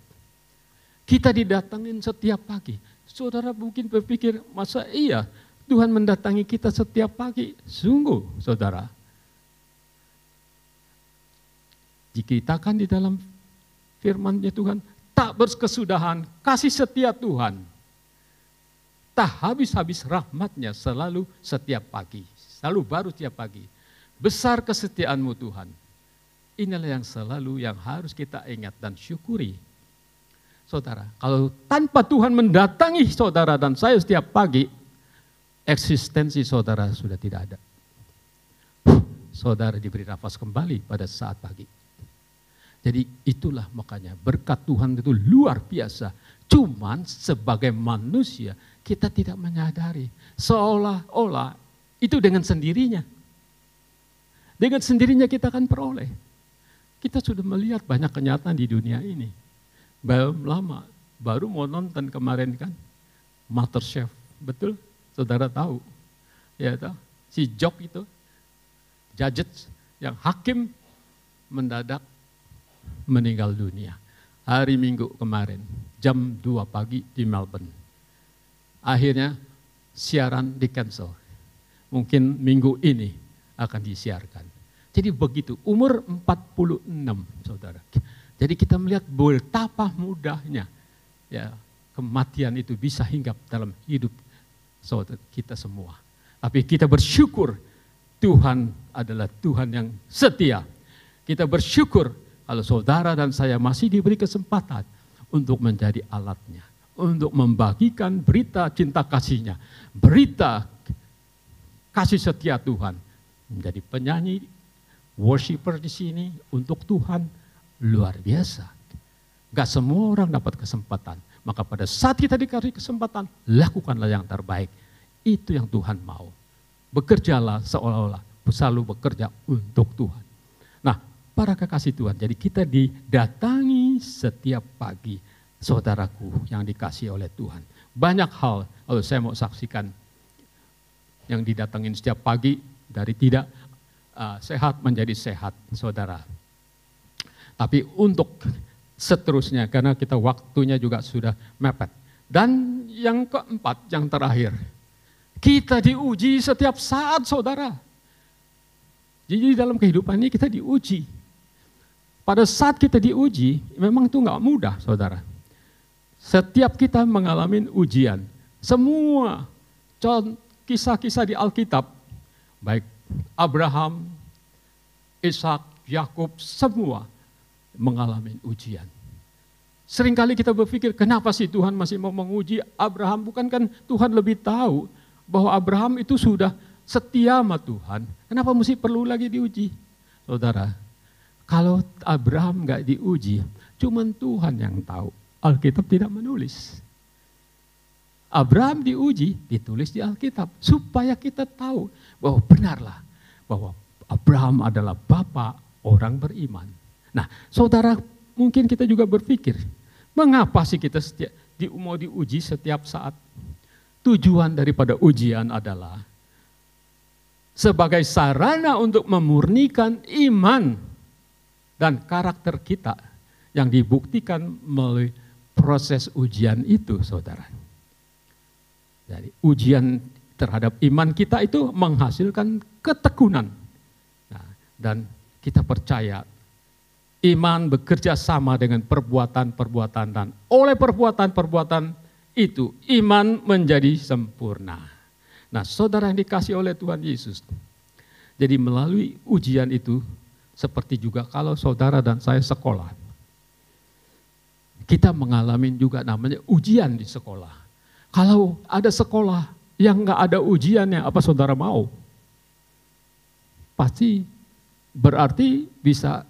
Kita didatangin setiap pagi. Saudara mungkin berpikir, masa iya Tuhan mendatangi kita setiap pagi? Sungguh, saudara. Diceritakan di dalam firman-Nya Tuhan, tak berkesudahan kasih setia Tuhan. Tak habis-habis rahmat-Nya selalu setiap pagi. Selalu baru setiap pagi. Besar kesetiaan-Mu Tuhan. Inilah yang selalu yang harus kita ingat dan syukuri. Saudara, kalau tanpa Tuhan mendatangi saudara dan saya setiap pagi, eksistensi saudara sudah tidak ada. Saudara diberi nafas kembali pada saat pagi. Jadi itulah makanya berkat Tuhan itu luar biasa. Cuman sebagai manusia kita tidak menyadari. Seolah-olah itu dengan sendirinya. Dengan sendirinya kita akan peroleh. Kita sudah melihat banyak kenyataan di dunia ini. Belum lama, baru mau nonton kemarin kan, MasterChef, betul? Saudara tahu, ya tahu, si Jok itu, judges yang hakim mendadak meninggal dunia. Hari Minggu kemarin, jam 2 pagi di Melbourne. Akhirnya siaran di cancel. Mungkin minggu ini akan disiarkan. Jadi begitu, umur 46 saudara. Jadi kita melihat betapa mudahnya ya kematian itu bisa hinggap dalam hidup saudara kita semua. Tapi kita bersyukur Tuhan adalah Tuhan yang setia. Kita bersyukur kalau saudara dan saya masih diberi kesempatan untuk menjadi alatnya. Untuk membagikan berita cinta kasih-Nya. Berita kasih setia Tuhan. Menjadi penyanyi, worshiper di sini untuk Tuhan. Luar biasa. Gak semua orang dapat kesempatan. Maka pada saat kita dikasih kesempatan, lakukanlah yang terbaik. Itu yang Tuhan mau. Bekerjalah seolah-olah selalu bekerja untuk Tuhan. Nah, para kekasih Tuhan, jadi kita didatangi setiap pagi. Saudaraku yang dikasih oleh Tuhan. Banyak hal, kalau saya mau saksikan yang didatangin setiap pagi, dari tidak sehat menjadi sehat, saudara. Tapi untuk seterusnya, karena kita waktunya juga sudah mepet. Dan yang keempat, yang terakhir, kita diuji setiap saat saudara. Jadi dalam kehidupan ini kita diuji. pada saat kita diuji, memang itu nggak mudah, saudara. Setiap kita mengalami ujian, semua kisah-kisah di Alkitab, baik Abraham, Ishak, Yakub, semua mengalami ujian. Seringkali kita berpikir, kenapa sih Tuhan masih mau menguji Abraham? Bukankah Tuhan lebih tahu bahwa Abraham itu sudah setia sama Tuhan? Kenapa mesti perlu lagi diuji? Saudara, kalau Abraham nggak diuji, cuman Tuhan yang tahu. Alkitab tidak menulis. Abraham diuji, ditulis di Alkitab. Supaya kita tahu bahwa benarlah bahwa Abraham adalah bapa orang beriman. Nah, saudara, mungkin kita juga berpikir, mengapa sih kita mau diuji setiap saat? Tujuan daripada ujian adalah sebagai sarana untuk memurnikan iman dan karakter kita yang dibuktikan melalui proses ujian itu, saudara. Jadi ujian terhadap iman kita itu menghasilkan ketekunan. Nah, dan kita percaya iman bekerja sama dengan perbuatan-perbuatan, dan oleh perbuatan-perbuatan itu iman menjadi sempurna. Nah, saudara yang dikasih oleh Tuhan Yesus, jadi melalui ujian itu seperti juga kalau saudara dan saya sekolah, kita mengalami juga namanya ujian di sekolah. Kalau ada sekolah yang nggak ada ujiannya, apa saudara mau? Pasti berarti bisa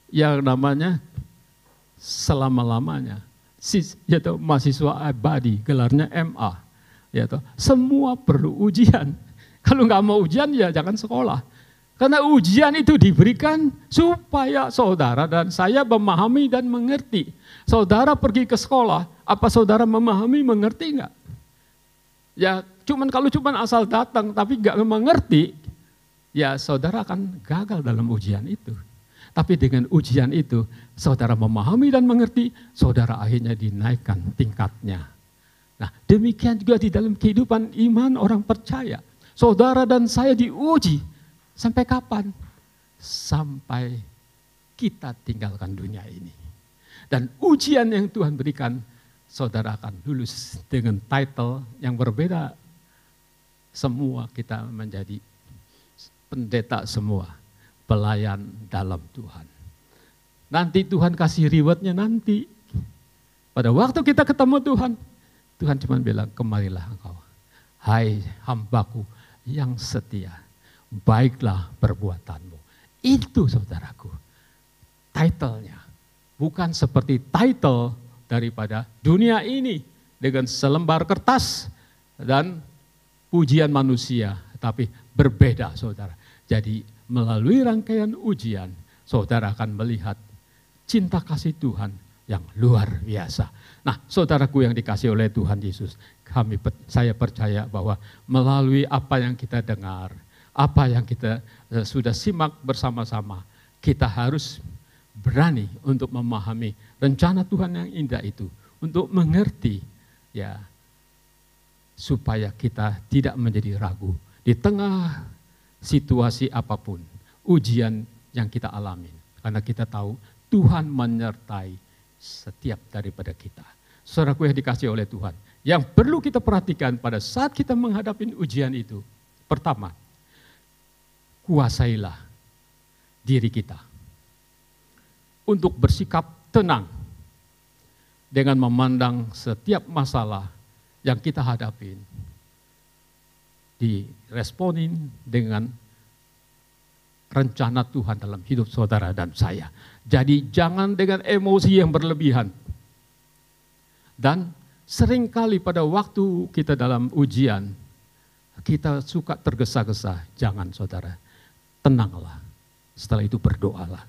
yang namanya selama-lamanya, yaitu mahasiswa abadi, gelarnya MA, yaitu semua perlu ujian. Kalau nggak mau ujian ya jangan sekolah. Karena ujian itu diberikan supaya saudara dan saya memahami dan mengerti. Saudara pergi ke sekolah, apa saudara memahami, mengerti nggak? Ya kalau cuman asal datang tapi nggak mengerti, ya saudara akan gagal dalam ujian itu. Tapi dengan ujian itu, saudara memahami dan mengerti, saudara akhirnya dinaikkan tingkatnya. Nah, demikian juga di dalam kehidupan iman orang percaya. Saudara dan saya diuji, sampai kapan? Sampai kita tinggalkan dunia ini. Dan ujian yang Tuhan berikan, saudara akan lulus dengan title yang berbeda. Semua kita menjadi pendeta semua. Pelayan dalam Tuhan. Nanti Tuhan kasih rewardnya nanti. Pada waktu kita ketemu Tuhan, Tuhan cuma bilang, kemarilah engkau. Hai hambaku yang setia, baiklah perbuatanmu. Itu saudaraku, title-nya. Bukan seperti title daripada dunia ini, dengan selembar kertas dan pujian manusia. Tapi berbeda saudara. Jadi melalui rangkaian ujian, saudara akan melihat cinta kasih Tuhan yang luar biasa. Nah, saudaraku yang dikasih oleh Tuhan Yesus, saya percaya bahwa melalui apa yang kita dengar, apa yang kita sudah simak bersama-sama, kita harus berani untuk memahami rencana Tuhan yang indah itu, untuk mengerti, ya, supaya kita tidak menjadi ragu di tengah situasi apapun, ujian yang kita alami. Karena kita tahu Tuhan menyertai setiap daripada kita. Saudaraku yang dikasih oleh Tuhan, yang perlu kita perhatikan pada saat kita menghadapi ujian itu, pertama, kuasailah diri kita untuk bersikap tenang dengan memandang setiap masalah yang kita hadapi, diresponin dengan rencana Tuhan dalam hidup saudara dan saya. Jadi jangan dengan emosi yang berlebihan. Dan seringkali pada waktu kita dalam ujian, kita suka tergesa-gesa. Jangan saudara, tenanglah. Setelah itu berdoalah.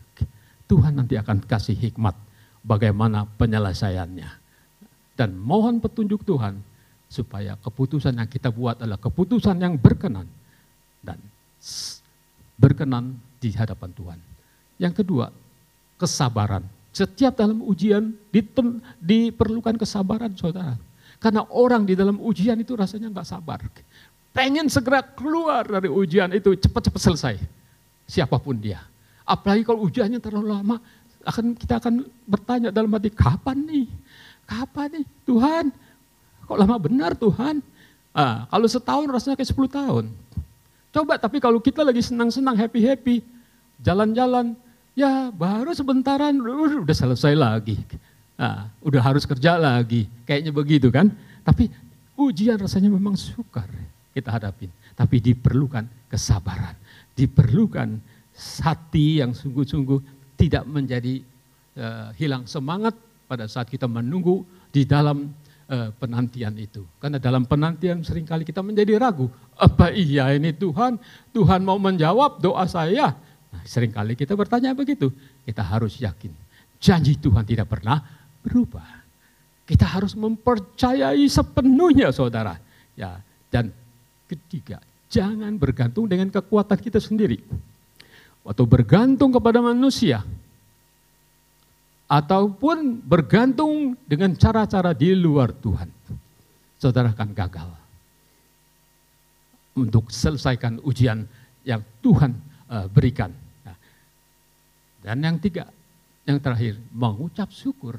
Tuhan nanti akan kasih hikmat bagaimana penyelesaiannya. Dan mohon petunjuk Tuhan supaya keputusan yang kita buat adalah keputusan yang berkenan. Dan berkenan di hadapan Tuhan. Yang kedua, kesabaran. Setiap dalam ujian diperlukan kesabaran saudara. Karena orang di dalam ujian itu rasanya nggak sabar. Pengen segera keluar dari ujian itu, cepat-cepat selesai. Siapapun dia. Apalagi kalau ujiannya terlalu lama, kita akan bertanya dalam hati, kapan nih Tuhan, kok lama benar Tuhan. Kalau setahun rasanya kayak 10 tahun. Coba tapi kalau kita lagi senang-senang, happy-happy, jalan-jalan, ya baru sebentaran udah selesai lagi. Udah harus kerja lagi, kayaknya begitu kan. Tapi ujian rasanya memang sukar kita hadapin. Tapi diperlukan kesabaran, diperlukan hati yang sungguh-sungguh tidak menjadi hilang semangat pada saat kita menunggu di dalam penantian itu. Karena dalam penantian seringkali kita menjadi ragu. Apa iya ini Tuhan mau menjawab doa saya? Nah, seringkali kita bertanya begitu. Kita harus yakin janji Tuhan tidak pernah berubah. Kita harus mempercayai sepenuhnya saudara. Ya, dan ketiga, jangan bergantung dengan kekuatan kita sendiri. Atau bergantung kepada manusia. Ataupun bergantung dengan cara-cara di luar Tuhan. Saudara akan gagal untuk selesaikan ujian yang Tuhan berikan. Dan yang terakhir, mengucap syukur.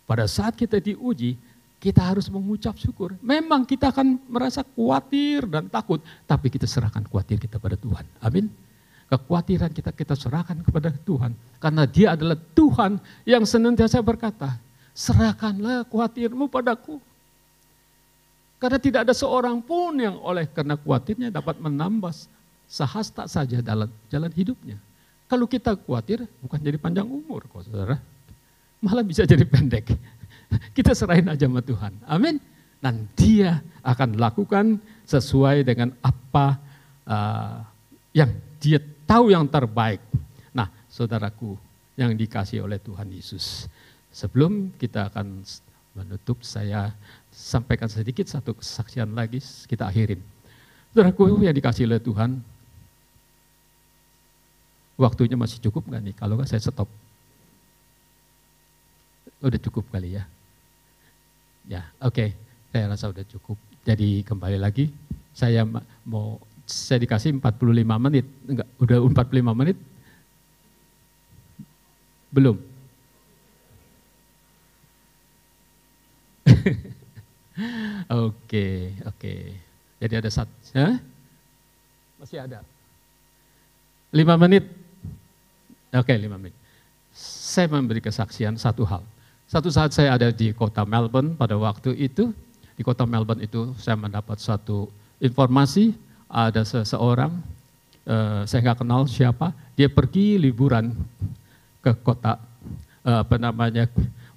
Pada saat kita diuji, kita harus mengucap syukur. Memang kita akan merasa khawatir dan takut, tapi kita serahkan khawatir kita pada Tuhan. Amin. Kekhawatiran kita serahkan kepada Tuhan. Karena Dia adalah Tuhan yang senantiasa berkata, serahkanlah khawatirmu padaku. Karena tidak ada seorang pun yang oleh karena khawatirnya dapat menambah sehasta saja dalam jalan hidupnya. Kalau kita khawatir, bukan jadi panjang umur kok saudara. Malah bisa jadi pendek. Kita serahin aja sama Tuhan. Amin. Dan Dia akan lakukan sesuai dengan apa yang Dia tahu yang terbaik. Nah, saudaraku yang dikasihi oleh Tuhan Yesus. Sebelum kita akan menutup, saya sampaikan sedikit satu kesaksian lagi, kita akhirin. Saudaraku yang dikasihi oleh Tuhan, waktunya masih cukup nggak nih? Kalau nggak saya stop. Udah cukup kali ya? Ya, oke. Saya rasa udah cukup. Jadi kembali lagi, saya dikasih 45 menit. Enggak, udah 45 menit? Belum? Oke. Jadi ada satu, masih ada. 5 menit? Oke, 5 menit. Saya memberi kesaksian satu hal. Satu saat saya ada di kota Melbourne pada waktu itu. Di kota Melbourne itu saya mendapat satu informasi. Ada seseorang, saya nggak kenal siapa, dia pergi liburan ke kota,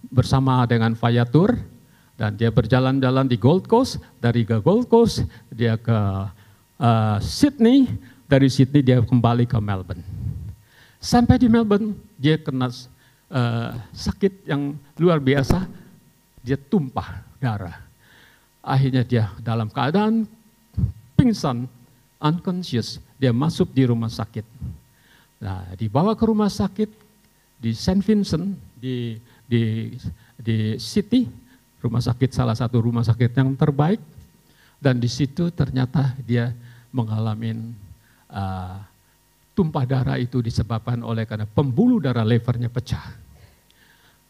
bersama dengan Fayatur, dan dia berjalan-jalan di Gold Coast, dari ke Gold Coast, dia ke Sydney, dari Sydney dia kembali ke Melbourne. Sampai di Melbourne, dia kena sakit yang luar biasa, dia tumpah darah. Akhirnya dia dalam keadaan pingsan, unconscious, dia masuk di rumah sakit. Nah, dibawa ke rumah sakit di St. Vincent di City, rumah sakit salah satu rumah sakit yang terbaik. Dan di situ ternyata dia mengalami tumpah darah itu disebabkan oleh karena pembuluh darah levernya pecah.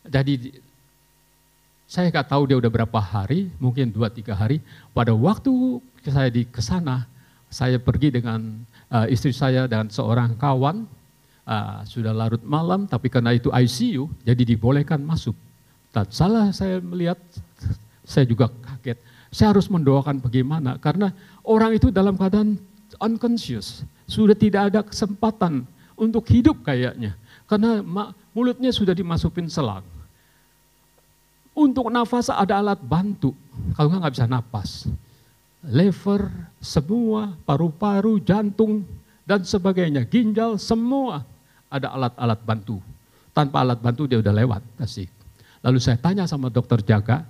Jadi saya nggak tahu dia udah berapa hari, mungkin 2-3 hari. Pada waktu saya di kesana, saya pergi dengan istri saya dan seorang kawan, sudah larut malam, tapi karena itu ICU, jadi dibolehkan masuk. Dan salah saya melihat, saya juga kaget. Saya harus mendoakan bagaimana, karena orang itu dalam keadaan unconscious, sudah tidak ada kesempatan untuk hidup kayaknya. Karena mulutnya sudah dimasukin selang. Untuk nafas ada alat bantu, kalau nggak bisa napas. Lever, semua, paru-paru, jantung, dan sebagainya, ginjal, semua ada alat-alat bantu. Tanpa alat bantu dia udah lewat, kasih. Lalu saya tanya sama dokter jaga,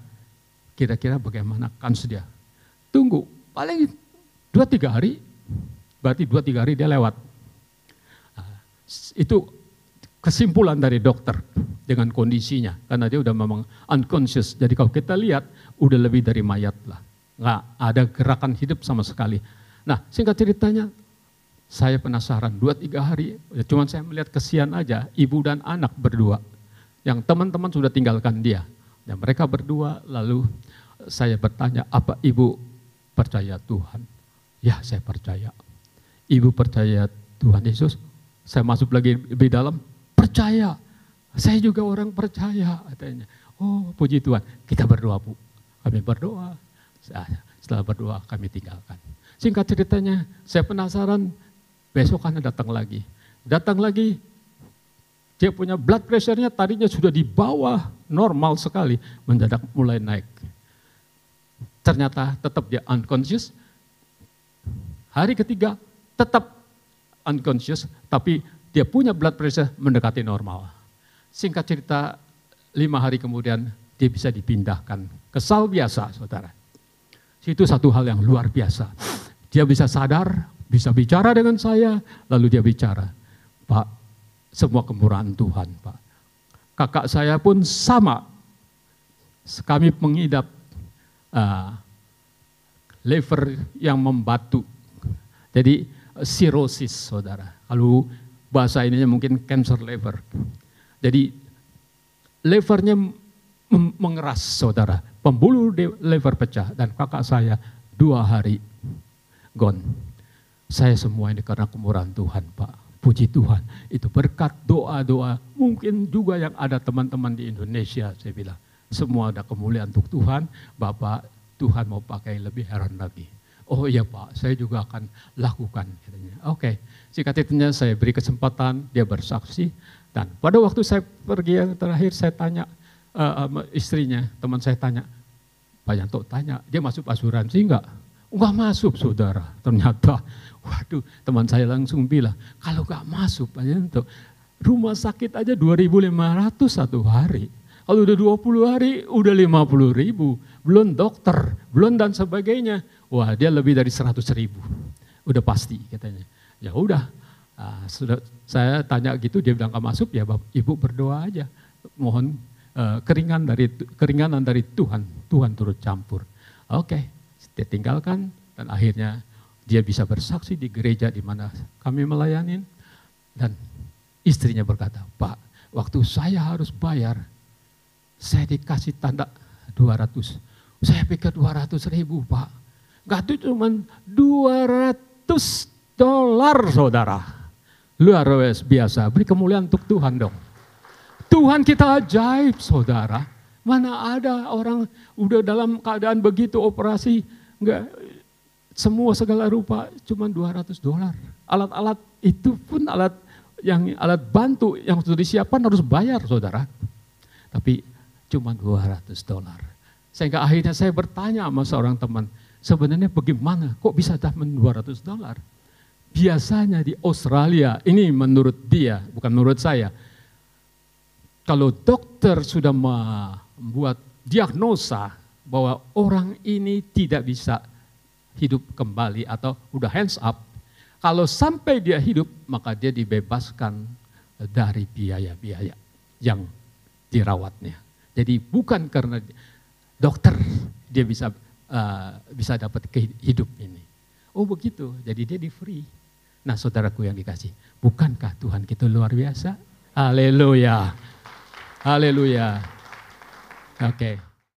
kira-kira bagaimana kans dia? Tunggu, paling 2-3 hari, berarti 2-3 hari dia lewat. Nah, itu kesimpulan dari dokter dengan kondisinya, karena dia udah memang unconscious. Jadi kalau kita lihat, udah lebih dari mayat lah. Nggak ada gerakan hidup sama sekali. Nah, singkat ceritanya, saya penasaran 2-3 hari, cuman saya melihat kesian aja, ibu dan anak berdua yang teman-teman sudah tinggalkan dia. Dan mereka berdua, lalu saya bertanya, apa ibu percaya Tuhan? Ya, saya percaya. Ibu percaya Tuhan Yesus? Saya masuk lagi lebih dalam, percaya. Saya juga orang percaya, katanya. Oh, puji Tuhan. Kita berdoa, Bu. Kami berdoa. Setelah berdoa, kami tinggalkan. Singkat ceritanya, saya penasaran, besokannya datang lagi. Datang lagi, dia punya blood pressure-nya tadinya sudah di bawah normal sekali, mendadak mulai naik. Ternyata tetap dia unconscious. Hari ketiga tetap unconscious, tapi dia punya blood pressure mendekati normal. Singkat cerita, 5 hari kemudian dia bisa dipindahkan ke sel biasa, saudara. Itu satu hal yang luar biasa. Dia bisa sadar, bisa bicara dengan saya, lalu dia bicara, Pak, semua kemurahan Tuhan, Pak. Kakak saya pun sama. Kami mengidap liver yang membatu. Jadi cirrhosis, saudara. Kalau bahasa ininya mungkin cancer liver. Jadi livernya mengeras, saudara. Pembuluh liver pecah dan kakak saya 2 hari gone. Saya semua ini karena kemurahan Tuhan, Pak. Puji Tuhan, itu berkat doa-doa. Mungkin juga yang ada teman-teman di Indonesia, saya bilang. Semua ada kemuliaan untuk Tuhan, Bapak, Tuhan mau pakai lebih heran lagi. Oh iya Pak, saya juga akan lakukan. Oke, singkatnya saya beri kesempatan, dia bersaksi. Dan pada waktu saya pergi yang terakhir, saya tanya istrinya, teman saya tanya, Pak Yanto tanya, dia masuk asuransi enggak? Enggak masuk, saudara. Ternyata, waduh, teman saya langsung bilang, kalau enggak masuk Pak Yanto, rumah sakit aja 2.500 satu hari. Kalau udah 20 hari, udah 50.000. Belum dokter, belum dan sebagainya. Wah, dia lebih dari 100.000. Udah pasti katanya. Ya udah, sudah saya tanya gitu, dia bilang enggak masuk, ya Ibu berdoa aja. Mohon keringanan dari Tuhan, Tuhan turut campur. Oke, dia tinggalkan dan akhirnya dia bisa bersaksi di gereja di mana kami melayanin. Dan istrinya berkata, Pak, waktu saya harus bayar, saya dikasih tanda 200. Saya pikir 200.000 Pak. Enggak, itu cuma $200, saudara. Luar biasa, beri kemuliaan untuk Tuhan dong. Tuhan kita ajaib, saudara. Mana ada orang udah dalam keadaan begitu operasi, enggak, semua segala rupa cuma $200. Alat-alat itu pun alat bantu yang sudah disiapkan harus bayar, saudara. Tapi cuma $200. Sehingga akhirnya saya bertanya sama seorang teman, sebenarnya bagaimana kok bisa dapat $200? Biasanya di Australia, ini menurut dia, bukan menurut saya, kalau dokter sudah membuat diagnosa bahwa orang ini tidak bisa hidup kembali atau udah hands up, kalau sampai dia hidup, maka dia dibebaskan dari biaya-biaya yang dirawatnya. Jadi bukan karena dokter dia bisa dapat hidup ini. Oh begitu, jadi dia di free. Nah saudaraku yang dikasih, bukankah Tuhan kita luar biasa? Haleluya. Haleluya. Oke.